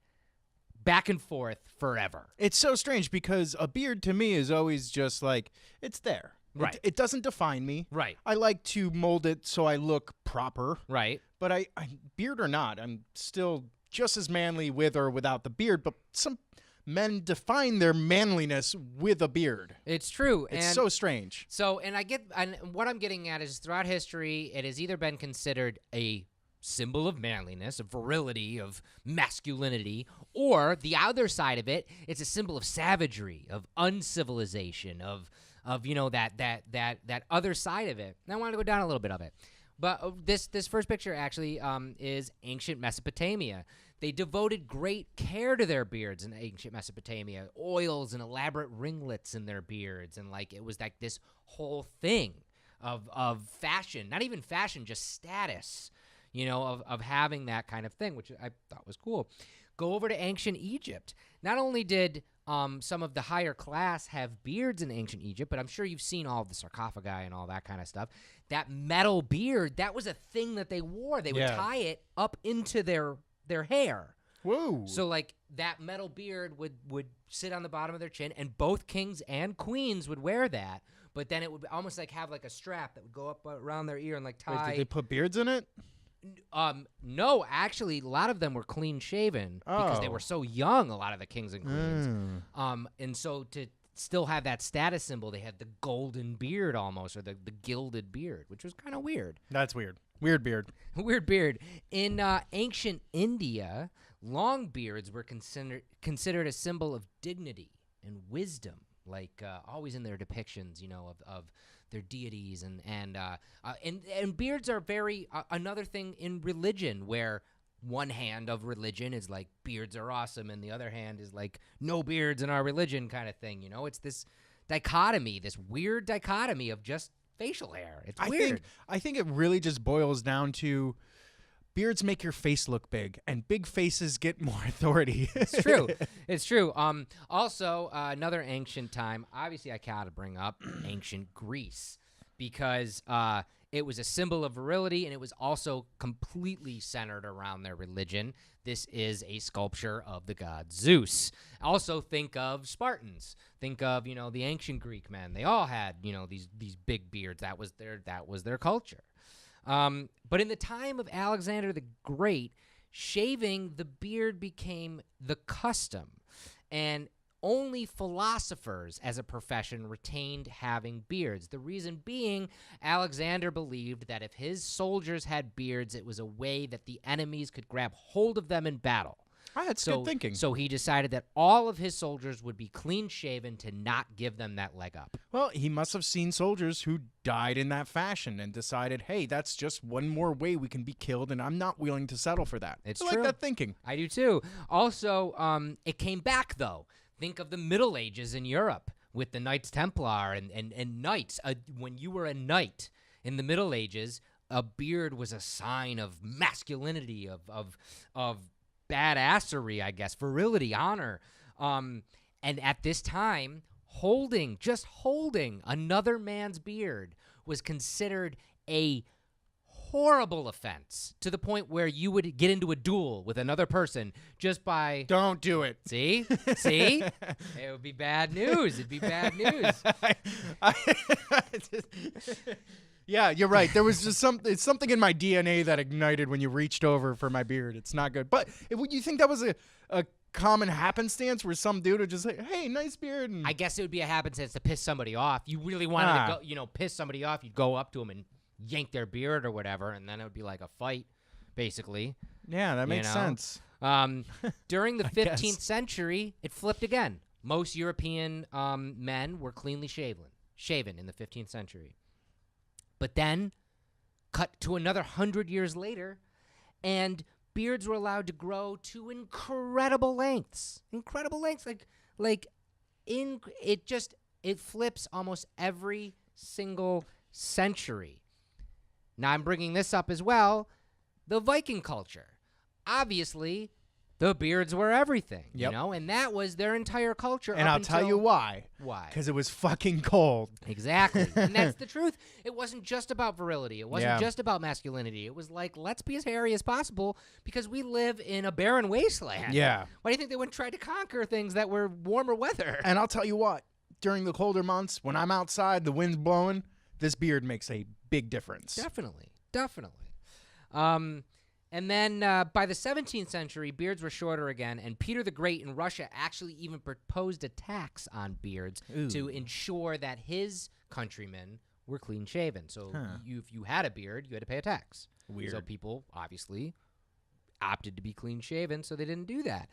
back and forth forever. It's so strange because a beard to me is always just like, it's there. Right. It doesn't define me. Right. I like to mold it so I look proper. Right. But I beard or not, I'm still just as manly with or without the beard. But some men define their manliness with a beard. It's true. It's and so strange. So, and what I'm getting at is throughout history, it has either been considered a symbol of manliness, of virility, of masculinity, or the other side of it, it's a symbol of savagery, of uncivilization, of that other side of it. And I wanted to go down a little bit of it. But this first picture actually is ancient Mesopotamia. They devoted great care to their beards in ancient Mesopotamia, oils and elaborate ringlets in their beards, and like it was like this whole thing of fashion, not even fashion, just status, of having that kind of thing, which I thought was cool. Go over to ancient Egypt. Not only did some of the higher class have beards in ancient Egypt, but I'm sure you've seen all of the sarcophagi and all that kind of stuff. That metal beard, that was a thing that they wore. They would tie it up into their hair. Whoa. So like that metal beard would sit on the bottom of their chin, and both kings and queens would wear that, but then it would almost like have like a strap that would go up around their ear and like tie. Wait, did they put beards in it? No, actually, a lot of them were clean shaven because they were so young. A lot of the kings and queens, and so to still have that status symbol, they had the golden beard almost, or the gilded beard, which was kind of weird. That's weird. Weird beard. Weird beard. In ancient India, long beards were considered a symbol of dignity and wisdom, like always in their depictions, of their deities, and beards are very another thing in religion, where one hand of religion is like beards are awesome, and the other hand is like no beards in our religion kind of thing. It's this dichotomy, this weird dichotomy of just facial hair. It's weird. I think it really just boils down to beards make your face look big, and big faces get more authority. It's true. It's true. Also, another ancient time, obviously I gotta bring up ancient Greece, because it was a symbol of virility, and it was also completely centered around their religion. This is a sculpture of the god Zeus. Also, think of Spartans. Think of, the ancient Greek men. They all had, these big beards. That was their culture. But in the time of Alexander the Great, shaving the beard became the custom, and only philosophers as a profession retained having beards. The reason being, Alexander believed that if his soldiers had beards, it was a way that the enemies could grab hold of them in battle. That's good thinking. So he decided that all of his soldiers would be clean-shaven to not give them that leg up. Well, he must have seen soldiers who died in that fashion and decided, hey, that's just one more way we can be killed, and I'm not willing to settle for that. It's I true. like that thinking. I do too. Also, it came back, though. Think of the Middle Ages in Europe with the Knights Templar and knights. When you were a knight in the Middle Ages, a beard was a sign of masculinity, of badassery, I guess, virility, honor. And at this time, just holding another man's beard was considered a horrible offense, to the point where you would get into a duel with another person just by... Don't do it. See? It would be bad news. It'd be bad news. Yeah, you're right. There was just something in my DNA that ignited when you reached over for my beard. It's not good. But would you think that was a common happenstance where some dude would just say, hey, nice beard? And... I guess it would be a happenstance to piss somebody off. You really wanted to go, piss somebody off, you'd go up to them and yank their beard or whatever, and then it would be like a fight, basically. Yeah, that makes sense. During the 15th century, it flipped again. Most European men were cleanly shaven in the 15th century. But then, cut to another 100 years later, and beards were allowed to grow to incredible lengths. It flips almost every single century. Now, I'm bringing this up as well, the Viking culture. Obviously, the beards were everything, you Yep. know, and that was their entire culture. And I'll tell you why. Why? Because it was fucking cold. Exactly. And that's the truth. It wasn't just about virility. It wasn't Yeah. just about masculinity. It was like, let's be as hairy as possible because we live in a barren wasteland. Yeah. Why do you think they wouldn't try to conquer things that were warmer weather? And I'll tell you what, during the colder months, when I'm outside, the wind's blowing, this beard makes a big difference. Definitely. And then by the 17th century, beards were shorter again, and Peter the Great in Russia actually even proposed a tax on beards to ensure that his countrymen were clean-shaven. So if you had a beard, you had to pay a tax. Weird. So people obviously opted to be clean-shaven, so they didn't do that.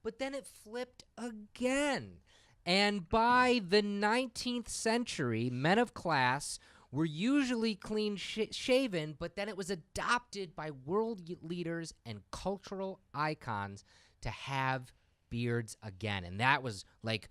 But then it flipped again. And by the 19th century, men of class were usually clean-shaven, but then it was adopted by world leaders and cultural icons to have beards again. And that was like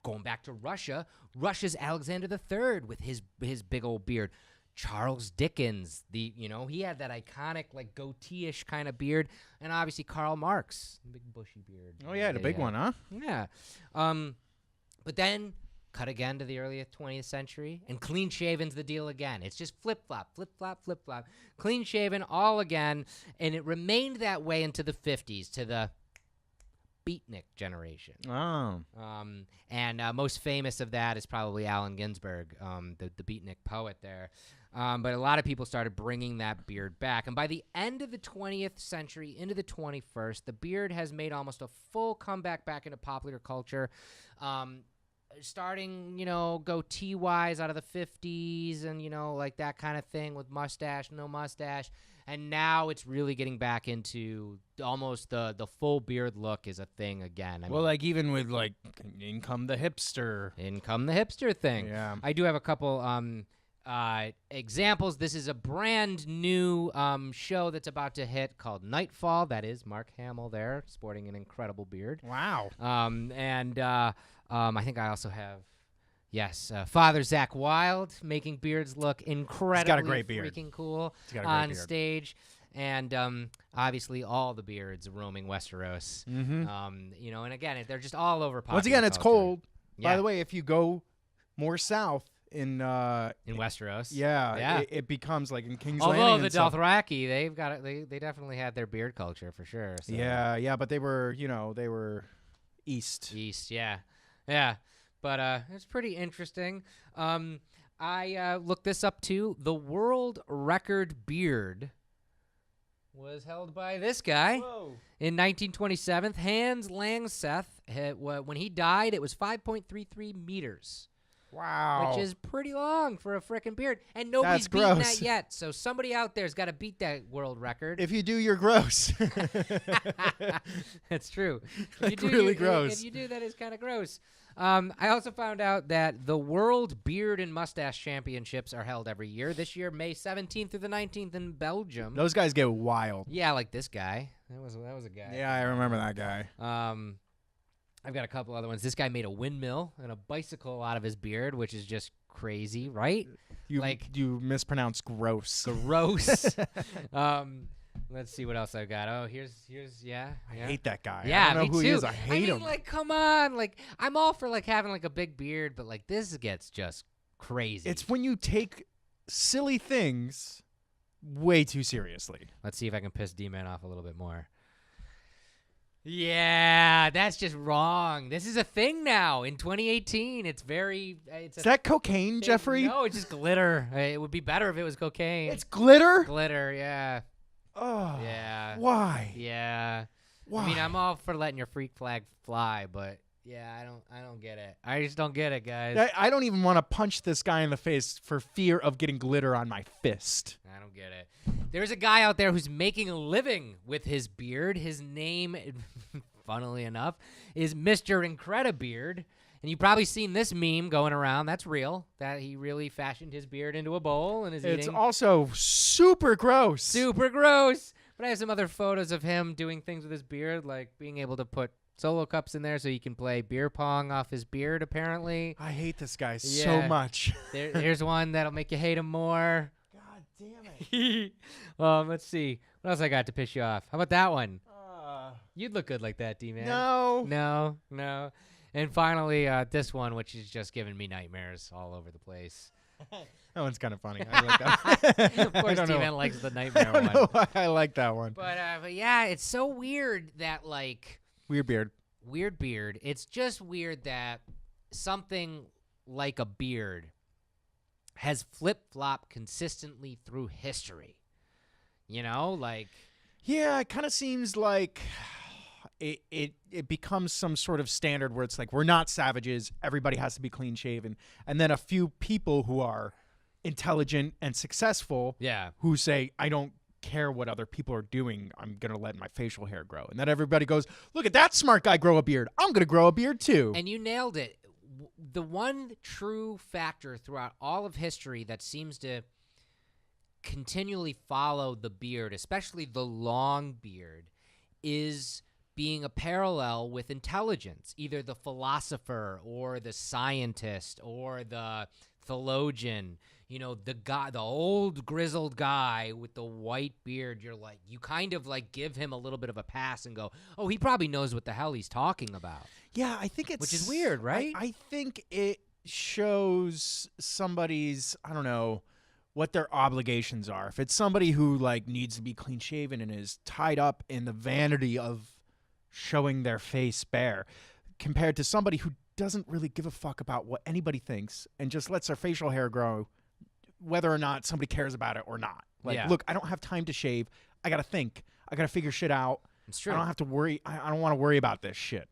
going back to Russia, Russia's Alexander III with his big old beard. Charles Dickens, he had that iconic like goatee-ish kind of beard, and obviously Karl Marx, big bushy beard. Oh yeah, the big one, huh? Yeah. But then cut again to the early 20th century, and clean-shaven's the deal again. It's just flip-flop, flip-flop, flip-flop. Clean-shaven all again, and it remained that way into the 50s, to the beatnik generation. Oh. And most famous of that is probably Allen Ginsberg, the beatnik poet there. But a lot of people started bringing that beard back. And by the end of the 20th century, into the 21st, the beard has made almost a full comeback back into popular culture. Starting, goatee-wise out of the 50s and, like that kind of thing with mustache, no mustache. And now it's really getting back into almost the full beard look is a thing again. I Well, mean, like even with like Income the Hipster. thing. Yeah. I do have a couple examples. This is a brand new show that's about to hit called Nightfall. That is Mark Hamill there, sporting an incredible beard. Wow. I think I also have, Father Zach Wilde making beards look incredibly great beard. freaking cool He's got a great on beard. stage. And obviously all the beards roaming Westeros. Mhm. And again, they're just all over popular Once again, it's culture. cold. Yeah. By the way, if you go more south in Westeros. Yeah. It becomes like in King's Although Landing the and stuff. Dothraki, they've got it. They definitely had their beard culture for sure. So. Yeah, but they were east. Yeah. But it's pretty interesting. I looked this up too. The world record beard was held by this guy in 1927. Hans Langseth. When he died, it was 5.33 meters. Wow. Which is pretty long for a frickin' beard. And nobody's beaten gross. that yet. So somebody out there's got to beat that world record. If you do, you're gross. That's true. Like really gross. If you do, that is kind of gross. I also found out that the World Beard and Mustache Championships are held every year. This year, May 17th through the 19th in Belgium. Those guys get wild. Yeah, like this guy. That was a guy. Yeah, I remember that guy. I've got a couple other ones. This guy made a windmill and a bicycle out of his beard, which is just crazy, right? You mispronounced gross. Gross. Let's see what else I got. Oh, here's I hate that guy. Yeah, I don't know me who too. he is. I hate him. Like, come on. Like, I'm all for like having like a big beard, but like this gets just crazy. It's when you take silly things way too seriously. Let's see if I can piss D-Man off a little bit more. Yeah, that's just wrong. This is a thing now in 2018. It's very. Is that cocaine, thing. Jeffrey? No, it's just glitter. It would be better if it was cocaine. It's glitter? Glitter, yeah. Oh. Yeah. Why? Yeah. Why? I mean, I'm all for letting your freak flag fly, but yeah, I don't get it. I just don't get it, guys. I don't even want to punch this guy in the face for fear of getting glitter on my fist. I don't get it. There's a guy out there who's making a living with his beard. His name, funnily enough, is Mr. Incredibeard. And you've probably seen this meme going around. That's real. That he really fashioned his beard into a bowl and is eating. It's also super gross. Super gross. But I have some other photos of him doing things with his beard, like being able to put solo cups in there so he can play beer pong off his beard, apparently. I hate this guy so much. Here's one that'll make you hate him more. God damn it. Let's see. What else I got to piss you off? How about that one? You'd look good like that, D-Man. No. No. And finally, this one, which is just giving me nightmares all over the place. That one's kind of funny. I like that. Of course, D-Man likes the nightmare I don't know why I like that one. But yeah, it's so weird that, like... Weird beard. Weird beard. It's just weird that something like a beard has flip-flopped consistently through history. You know, like... Yeah, it kind of seems like it becomes some sort of standard where it's like, we're not savages, everybody has to be clean-shaven. And then a few people who are intelligent and successful who say, I don't care what other people are doing, I'm going to let my facial hair grow. And then everybody goes, look at that smart guy grow a beard. I'm going to grow a beard too. And you nailed it. The one true factor throughout all of history that seems to continually follow the beard, especially the long beard, is being a parallel with intelligence, either the philosopher or the scientist or the theologian. You know, the guy, the old grizzled guy with the white beard, you kind of like give him a little bit of a pass and go, oh, he probably knows what the hell he's talking about. Yeah, I think it's... Which is weird, right? I think it shows somebody's, I don't know, what their obligations are. If it's somebody who like needs to be clean shaven and is tied up in the vanity of showing their face bare, compared to somebody who doesn't really give a fuck about what anybody thinks and just lets their facial hair grow, whether or not somebody cares about it or not. Like, look, I don't have time to shave. I got to think. I got to figure shit out. It's true. I don't have to worry. I don't want to worry about this shit.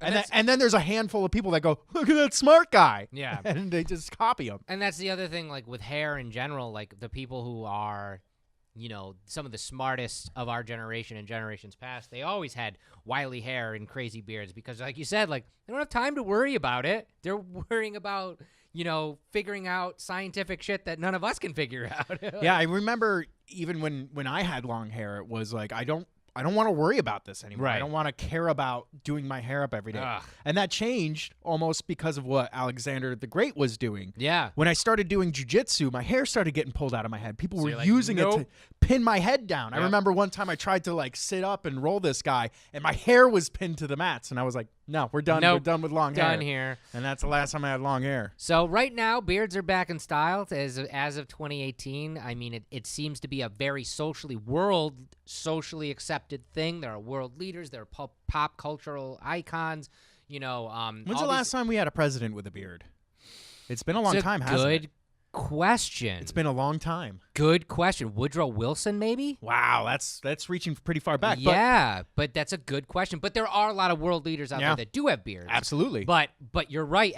And then there's a handful of people that go, look at that smart guy. Yeah. And they just copy him. And that's the other thing, like with hair in general, like the people who are, you know, some of the smartest of our generation and generations past, they always had wily hair and crazy beards because, like you said, like they don't have time to worry about it. They're worrying about, you know, figuring out scientific shit that none of us can figure out. Yeah, I remember even when I had long hair, it was like, I don't want to worry about this anymore. Right. I don't want to care about doing my hair up every day. Ugh. And that changed almost because of what Alexander the Great was doing. Yeah. When I started doing jiu-jitsu, my hair started getting pulled out of my head. People So were you're like, using it nope. to pin my head down. Yep. I remember one time I tried to like sit up and roll this guy, and my hair was pinned to the mats. And I was like, no, we're done. Nope. We're done with long hair. Done here. And that's the last time I had long hair. So right now, beards are back in style as of 2018. I mean, it seems to be a very socially accepted thing. There are world leaders. There are pop cultural icons. You know, when's the last time we had a president with a beard? It's been a long time, hasn't it? Good question. It's been a long time. Good question. Woodrow Wilson, maybe? Wow, that's reaching pretty far back. Yeah, but that's a good question. But there are a lot of world leaders out there that do have beards. Absolutely. But you're right,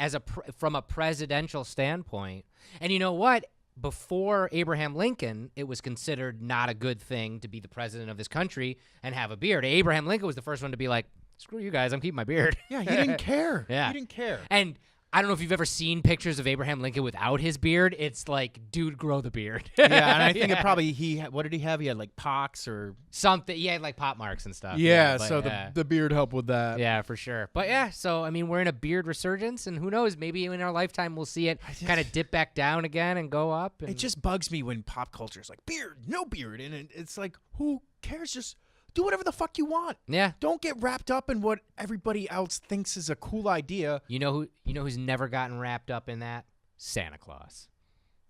from a presidential standpoint. And you know what? Before Abraham Lincoln, it was considered not a good thing to be the president of this country and have a beard. Abraham Lincoln was the first one to be like, screw you guys, I'm keeping my beard. Yeah, he didn't care. Yeah. He didn't care. And I don't know if you've ever seen pictures of Abraham Lincoln without his beard. It's like, dude, grow the beard. Yeah, and I think it probably what did he have? He had like pox or something. He had like pot marks and stuff. Yeah, but, so the beard helped with that. Yeah, for sure. But yeah, so I mean, we're in a beard resurgence, and who knows? Maybe in our lifetime we'll see it kind of dip back down again and go up. And it just bugs me when pop culture is like beard, no beard, and it's like, who cares? Just do whatever the fuck you want. Yeah. Don't get wrapped up in what everybody else thinks is a cool idea. You know who's never gotten wrapped up in that? Santa Claus.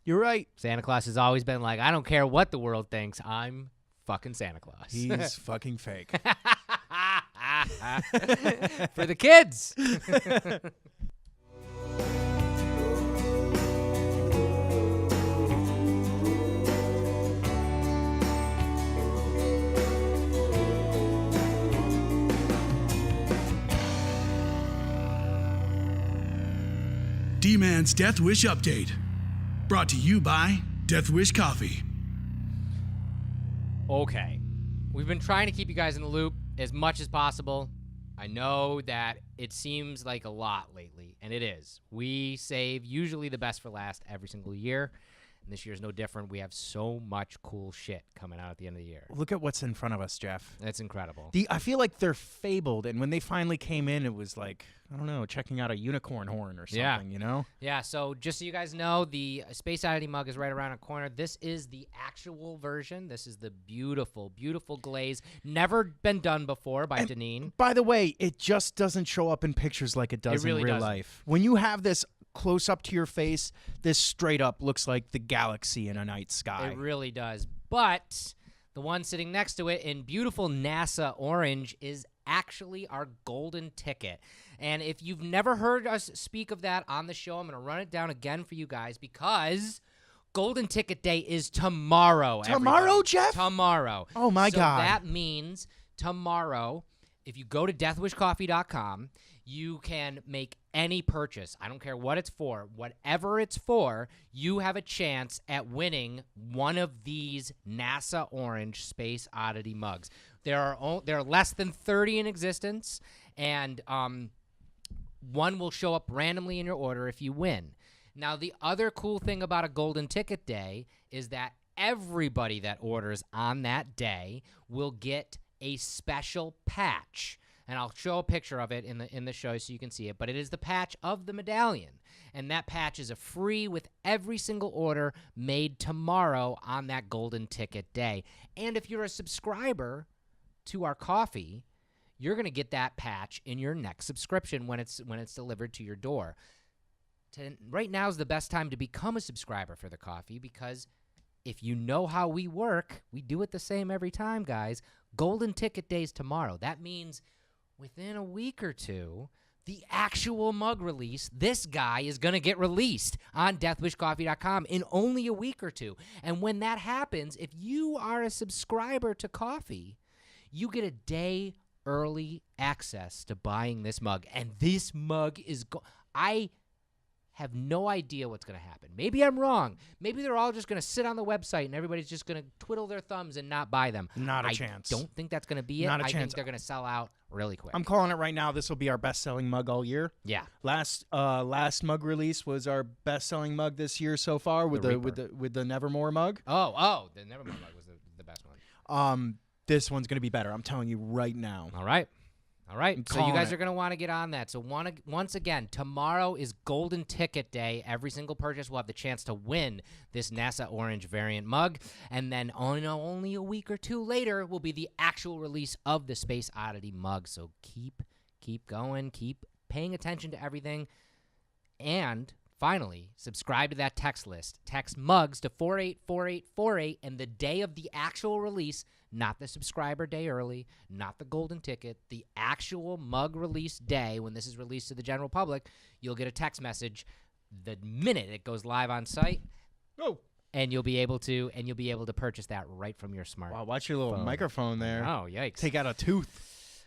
You're right. Santa Claus has always been like, I don't care what the world thinks. I'm fucking Santa Claus. He's fucking fake. For the kids. D-Man's Death Wish Update. Brought to you by Death Wish Coffee. Okay. We've been trying to keep you guys in the loop as much as possible. I know that it seems like a lot lately, and it is. We save usually the best for last every single year. And this year's no different. We have so much cool shit coming out at the end of the year. Look at what's in front of us, Jeff. That's incredible. I feel like they're fabled, and when they finally came in, it was like, I don't know, checking out a unicorn horn or something, you know? Yeah, so just so you guys know, the Space Oddity mug is right around a corner. This is the actual version. This is the beautiful, beautiful glaze. Never been done before by Deneen. By the way, it just doesn't show up in pictures like it does It really in real doesn't. life. When you have this close up to your face, this straight up looks like the galaxy in a night sky. It really does. But the one sitting next to it in beautiful NASA orange is actually our golden ticket. And if you've never heard us speak of that on the show, I'm going to run it down again for you guys because Golden Ticket Day is tomorrow. Tomorrow, everybody. Jeff? Tomorrow. Oh, my God. So that means tomorrow, if you go to deathwishcoffee.com, you can make any purchase. I don't care what it's for. Whatever it's for, you have a chance at winning one of these NASA Orange Space Oddity mugs. There are less than 30 in existence, and one will show up randomly in your order if you win. Now, the other cool thing about a Golden Ticket Day is that everybody that orders on that day will get a special patch. And I'll show a picture of it in the show so you can see it. But it is the patch of the medallion. And that patch is a free with every single order made tomorrow on that Golden Ticket Day. And if you're a subscriber to our coffee, you're going to get that patch in your next subscription when it's delivered to your door. Right now is the best time to become a subscriber for the coffee because if you know how we work, we do it the same every time, guys. Golden Ticket Day's tomorrow. That means within a week or two, the actual mug release, this guy is going to get released on deathwishcoffee.com in only a week or two. And when that happens, if you are a subscriber to coffee, you get a day early access to buying this mug. And this mug is I have no idea what's going to happen. Maybe I'm wrong. Maybe they're all just going to sit on the website and everybody's just going to twiddle their thumbs and not buy them. Not a chance. I don't think that's going to be it. Not a I chance. think they're going to sell out really quick. I'm calling it right now. This will be our best-selling mug all year. Yeah. Last mug release was our best-selling mug this year so far with the Nevermore mug. Oh, the Nevermore mug was the best one. This one's going to be better. I'm telling you right now. All right. So you guys it. are going to want to get on that. So once again, tomorrow is Golden Ticket Day. Every single purchase will have the chance to win this NASA Orange variant mug. And then only a week or two later will be the actual release of the Space Oddity mug. So keep going. Keep paying attention to everything. And finally, subscribe to that text list. Text mugs to 484848, and the day of the actual release, not the subscriber day early, not the golden ticket, the actual mug release day when this is released to the general public, you'll get a text message the minute it goes live on site. Oh. And you'll be able to purchase that right from your smartphone. Wow, watch your little microphone there. Oh, yikes. Take out a tooth.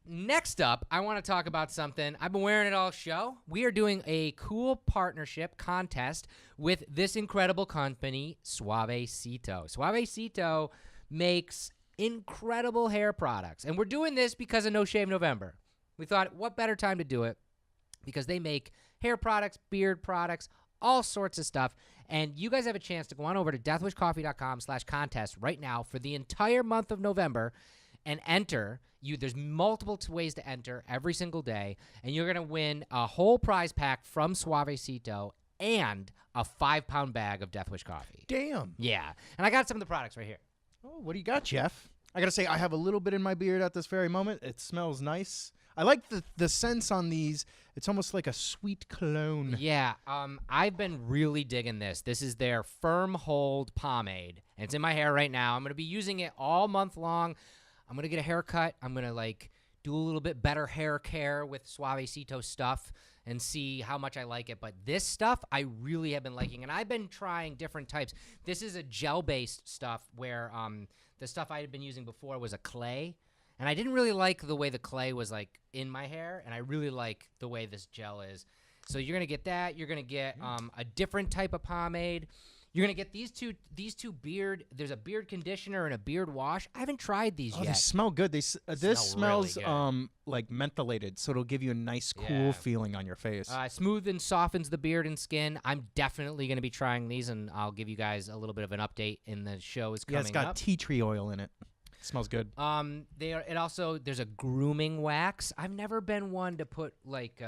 Next up, I want to talk about something. I've been wearing it all show. We are doing a cool partnership contest with this incredible company, Suavecito. Suavecito makes incredible hair products. And we're doing this because of No Shave November. We thought, what better time to do it? Because they make hair products, beard products, all sorts of stuff. And you guys have a chance to go on over to deathwishcoffee.com/contest right now for the entire month of November and enter. There's multiple ways to enter every single day, and you're going to win a whole prize pack from Suavecito and a 5-pound bag of Death Wish coffee. Damn. Yeah. And I got some of the products right here. Oh, what do you got, Jeff? I got to say, I have a little bit in my beard at this very moment. It smells nice. I like the scents on these. It's almost like a sweet cologne. Yeah. I've been really digging this. This is their Firm Hold Pomade, and it's in my hair right now. I'm going to be using it all month long. I'm going to get a haircut. I'm going to, do a little bit better hair care with Suavecito stuff and see how much I like it. But this stuff I really have been liking, and I've been trying different types. This is a gel-based stuff where the stuff I had been using before was a clay, and I didn't really like the way the clay was, in my hair, and I really like the way this gel is. So you're going to get that. You're going to get a different type of pomade. You're gonna get these two beard. There's a beard conditioner and a beard wash. I haven't tried these yet. They smell good. This smells really like mentholated, so it'll give you a nice cool feeling on your face. Smooth and softens the beard and skin. I'm definitely gonna be trying these, and I'll give you guys a little bit of an update in the show is coming up. It's got tea tree oil in it. Smells good. There's a grooming wax. I've never been one to put like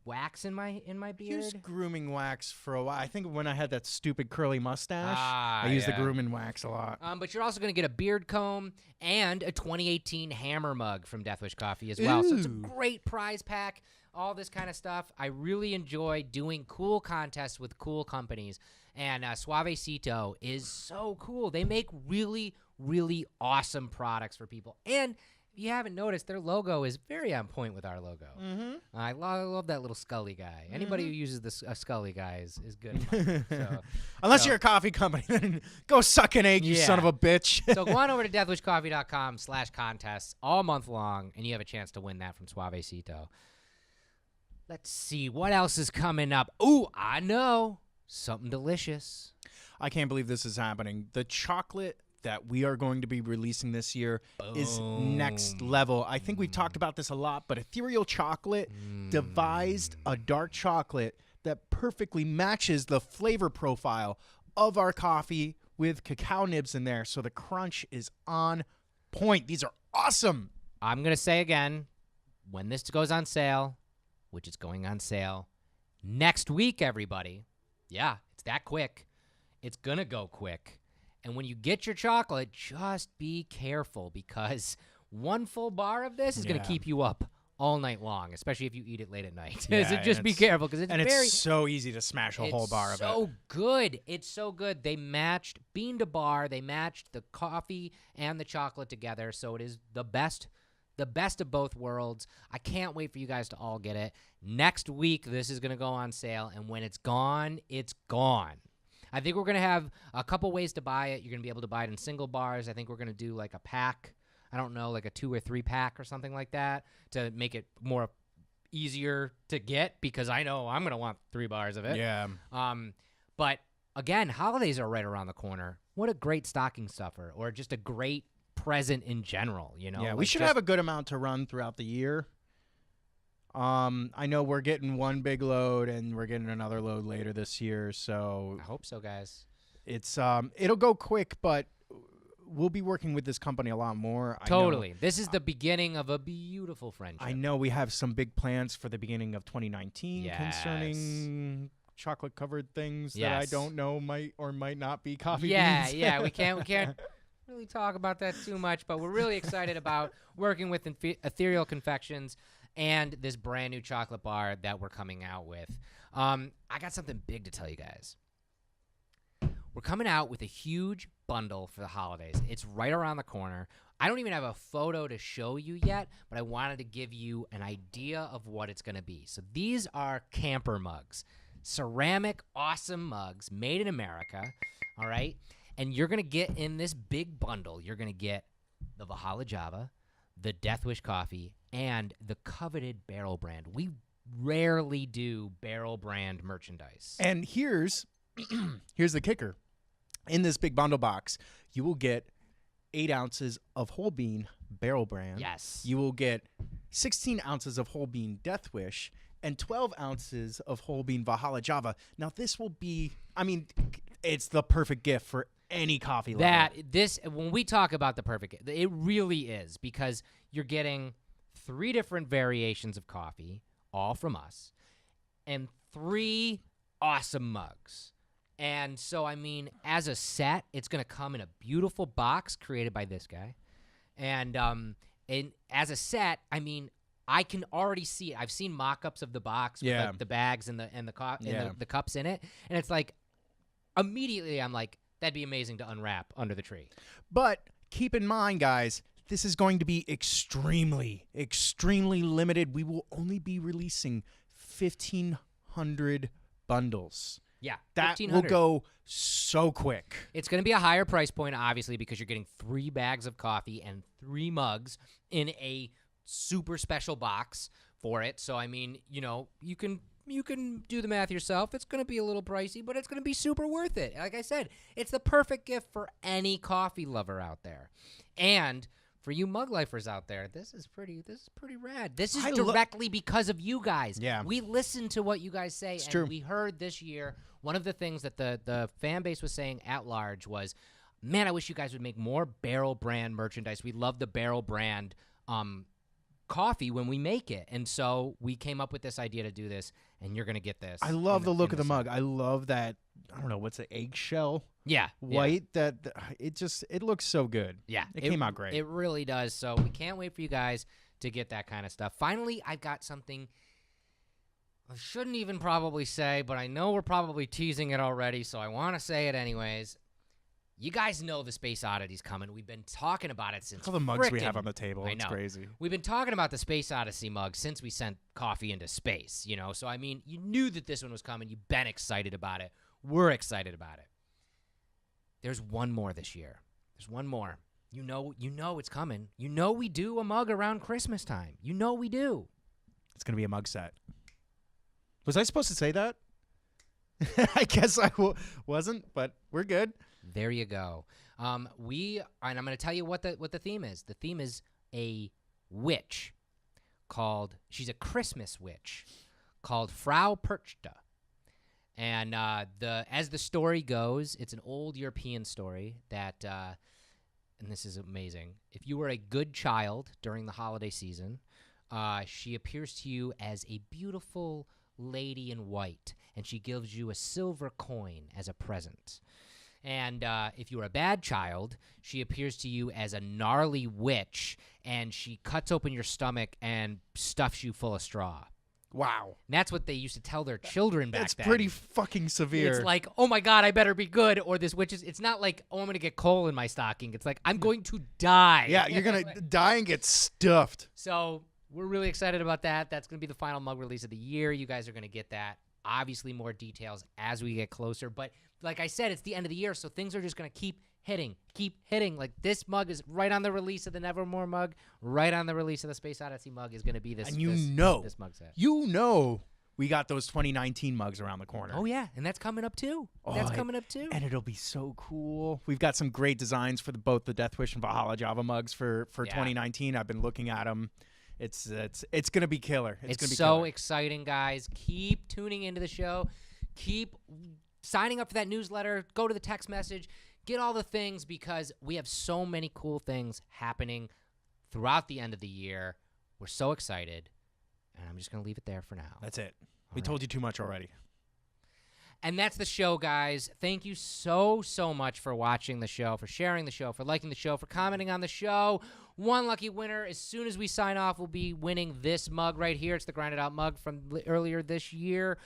wax in my beard. Used grooming wax for a while. I think when I had that stupid curly mustache, I used the grooming wax a lot. But you're also going to get a beard comb and a 2018 Hammer mug from Deathwish Coffee as well. So it's a great prize pack, all this kind of stuff. I really enjoy doing cool contests with cool companies. And Suavecito is so cool. They make really, really awesome products for people. And if you haven't noticed, their logo is very on point with our logo. Mm-hmm. I love that little Scully guy. Anybody who uses this Scully guy is good. Unless you're a coffee company, then go suck an egg, you son of a bitch. So go on over to deathwishcoffee.com/contests all month long, and you have a chance to win that from Suavecito. Let's see. What else is coming up? Ooh, I know. Something delicious. I can't believe this is happening. The chocolate that we are going to be releasing this year is next level. I think we've talked about this a lot, but Ethereal Chocolate devised a dark chocolate that perfectly matches the flavor profile of our coffee with cacao nibs in there. So the crunch is on point. These are awesome. I'm going to say again, when this goes on sale, which is going on sale next week, everybody. Yeah, it's that quick. It's going to go quick. And when you get your chocolate, just be careful because one full bar of this is going to keep you up all night long, especially if you eat it late at night. Yeah, so just be careful because it's so easy to smash a whole bar of it. It's so good. It's so good. They matched bean to bar. They matched the coffee and the chocolate together, so it is the best of both worlds. I can't wait for you guys to all get it. Next week, this is going to go on sale, and when it's gone, it's gone. I think we're going to have a couple ways to buy it. You're going to be able to buy it in single bars. I think we're going to do like a pack. I don't know, like a 2 or 3 pack or something like that to make it more easier to get because I know I'm going to want 3 bars of it. Yeah. But again, holidays are right around the corner. What a great stocking stuffer or just a great present in general, you know? Yeah, like we should have a good amount to run throughout the year. I know we're getting one big load and we're getting another load later this year, so I hope so, guys. It's it'll go quick, but we'll be working with this company a lot more. Totally. This is the beginning of a beautiful friendship. I know we have some big plans for the beginning of 2019 concerning chocolate-covered things that I don't know might or might not be coffee beans. Yeah, we can't really talk about that too much, but we're really excited about working with Ethereal Confections and this brand new chocolate bar that we're coming out with. I got something big to tell you guys. We're coming out with a huge bundle for the holidays. It's right around the corner. I don't even have a photo to show you yet, but I wanted to give you an idea of what it's going to be. So these are camper mugs, ceramic, awesome mugs made in America, all right? And you're going to get in this big bundle, you're going to get the Valhalla Java, the Deathwish Coffee, and the coveted Barrel Brand. We rarely do Barrel Brand merchandise. And here's the kicker. In this big bundle box, you will get 8 ounces of whole bean Barrel Brand. Yes. You will get 16 ounces of whole bean Deathwish and 12 ounces of whole bean Valhalla Java. Now, this will be, it's the perfect gift for any coffee lover. When we talk about the perfect, it really is because you're getting 3 different variations of coffee, all from us, and 3 awesome mugs. And so, as a set, it's going to come in a beautiful box created by this guy. And as a set, I can already see it. I've seen mock-ups of the box with the bags and the cups in it. And it's like, immediately I'm like, that'd be amazing to unwrap under the tree. But keep in mind, guys, this is going to be extremely, extremely limited. We will only be releasing 1,500 bundles. Yeah, that will go so quick. It's going to be a higher price point, obviously, because you're getting 3 bags of coffee and 3 mugs in a super special box for it. So, you can you can do the math yourself. It's going to be a little pricey, but it's going to be super worth it. Like I said, it's the perfect gift for any coffee lover out there. And for you mug lifers out there, this is pretty rad. This is directly because of you guys. Yeah. We listen to what you guys say, and true. we heard this year, one of the things that the fan base was saying at large was, man, I wish you guys would make more Barrel brand merchandise. We love the Barrel brand coffee when we make it. And so we came up with this idea to do this, and you're going to get this. I love the look of the mug. I love that, I don't know, what's it, eggshell? Yeah. White. That it looks so good. Yeah. It came out great. It really does. So we can't wait for you guys to get that kind of stuff. Finally, I've got something I shouldn't even probably say, but I know we're probably teasing it already, so I want to say it anyways. You guys know the Space Oddity's coming. We've been talking about it since all the mugs we have on the table. I It's know. crazy. We've been talking about the Space Odyssey mug since we sent coffee into space, you know? So, I mean, you knew that this one was coming. You've been excited about it. We're excited about it. There's one more this year. There's one more. You know it's coming. You know we do a mug around Christmas time. You know we do. It's going to be a mug set. Was I supposed to say that? I guess I wasn't, but we're good. There you go. And I'm going to tell you what the theme is. The theme is a witch she's a Christmas witch called Frau Perchta. And as the story goes, it's an old European story that, and this is amazing. If you were a good child during the holiday season, she appears to you as a beautiful lady in white, and she gives you a silver coin as a present. And if you were a bad child, she appears to you as a gnarly witch, and she cuts open your stomach and stuffs you full of straw. Wow. And that's what they used to tell their children back then. That's pretty fucking severe. It's like, oh my God, I better be good, or this witch is, it's not like, oh, I'm going to get coal in my stocking. It's like, I'm going to die. Yeah, you're going to die and get stuffed. So we're really excited about that. That's going to be the final mug release of the year. You guys are going to get that. Obviously, more details as we get closer. But like I said, it's the end of the year, so things are just going to keep hitting. Like this mug is right on the release of the Nevermore mug, right on the release of the Space Odyssey mug is going to be this. And this mug set. We got those 2019 mugs around the corner. Oh, yeah, and that's coming up, too. And it'll be so cool. We've got some great designs for both the Death Wish and Valhalla Java mugs for 2019. I've been looking at them. It's going to be killer. It's going to be so killer. Exciting, guys. Keep tuning into the show. Keep signing up for that newsletter. Go to the text message. Get all the things, because we have so many cool things happening throughout the end of the year. We're so excited. And I'm just going to leave it there for now. That's it. We told you too much already. And that's the show, guys. Thank you so much for watching the show, for sharing the show, for liking the show, for commenting on the show. One lucky winner, as soon as we sign off, will be winning this mug right here. It's the Grinded Out mug from earlier this year.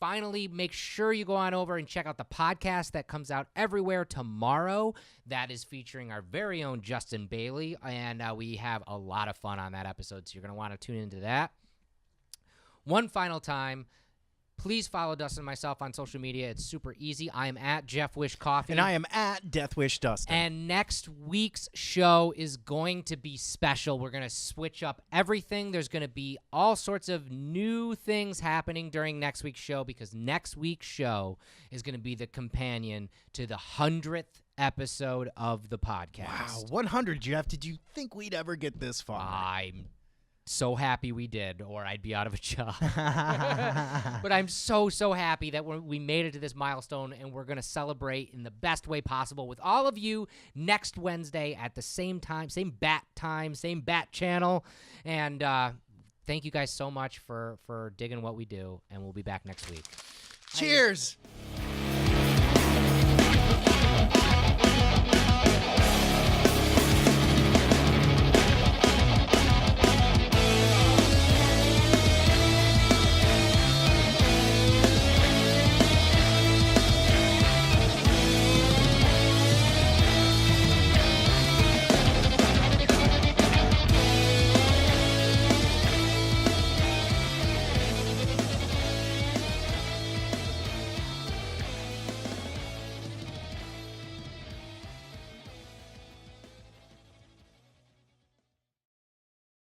Finally, make sure you go on over and check out the podcast that comes out everywhere tomorrow. That is featuring our very own Justin Bailey, and we have a lot of fun on that episode, so you're going to want to tune into that. One final time, please follow Dustin and myself on social media. It's super easy. I am at Jeff Wish Coffee. And I am at Death Wish Dustin. And next week's show is going to be special. We're going to switch up everything. There's going to be all sorts of new things happening during next week's show, because next week's show is going to be the companion to the 100th episode of the podcast. Wow, 100, Jeff. Did you think we'd ever get this far? I'm so happy we did, or I'd be out of a job. But I'm so happy that we made it to this milestone, and we're going to celebrate in the best way possible with all of you next Wednesday at the same time, same bat channel. And thank you guys so much for digging what we do, and we'll be back next week. Cheers!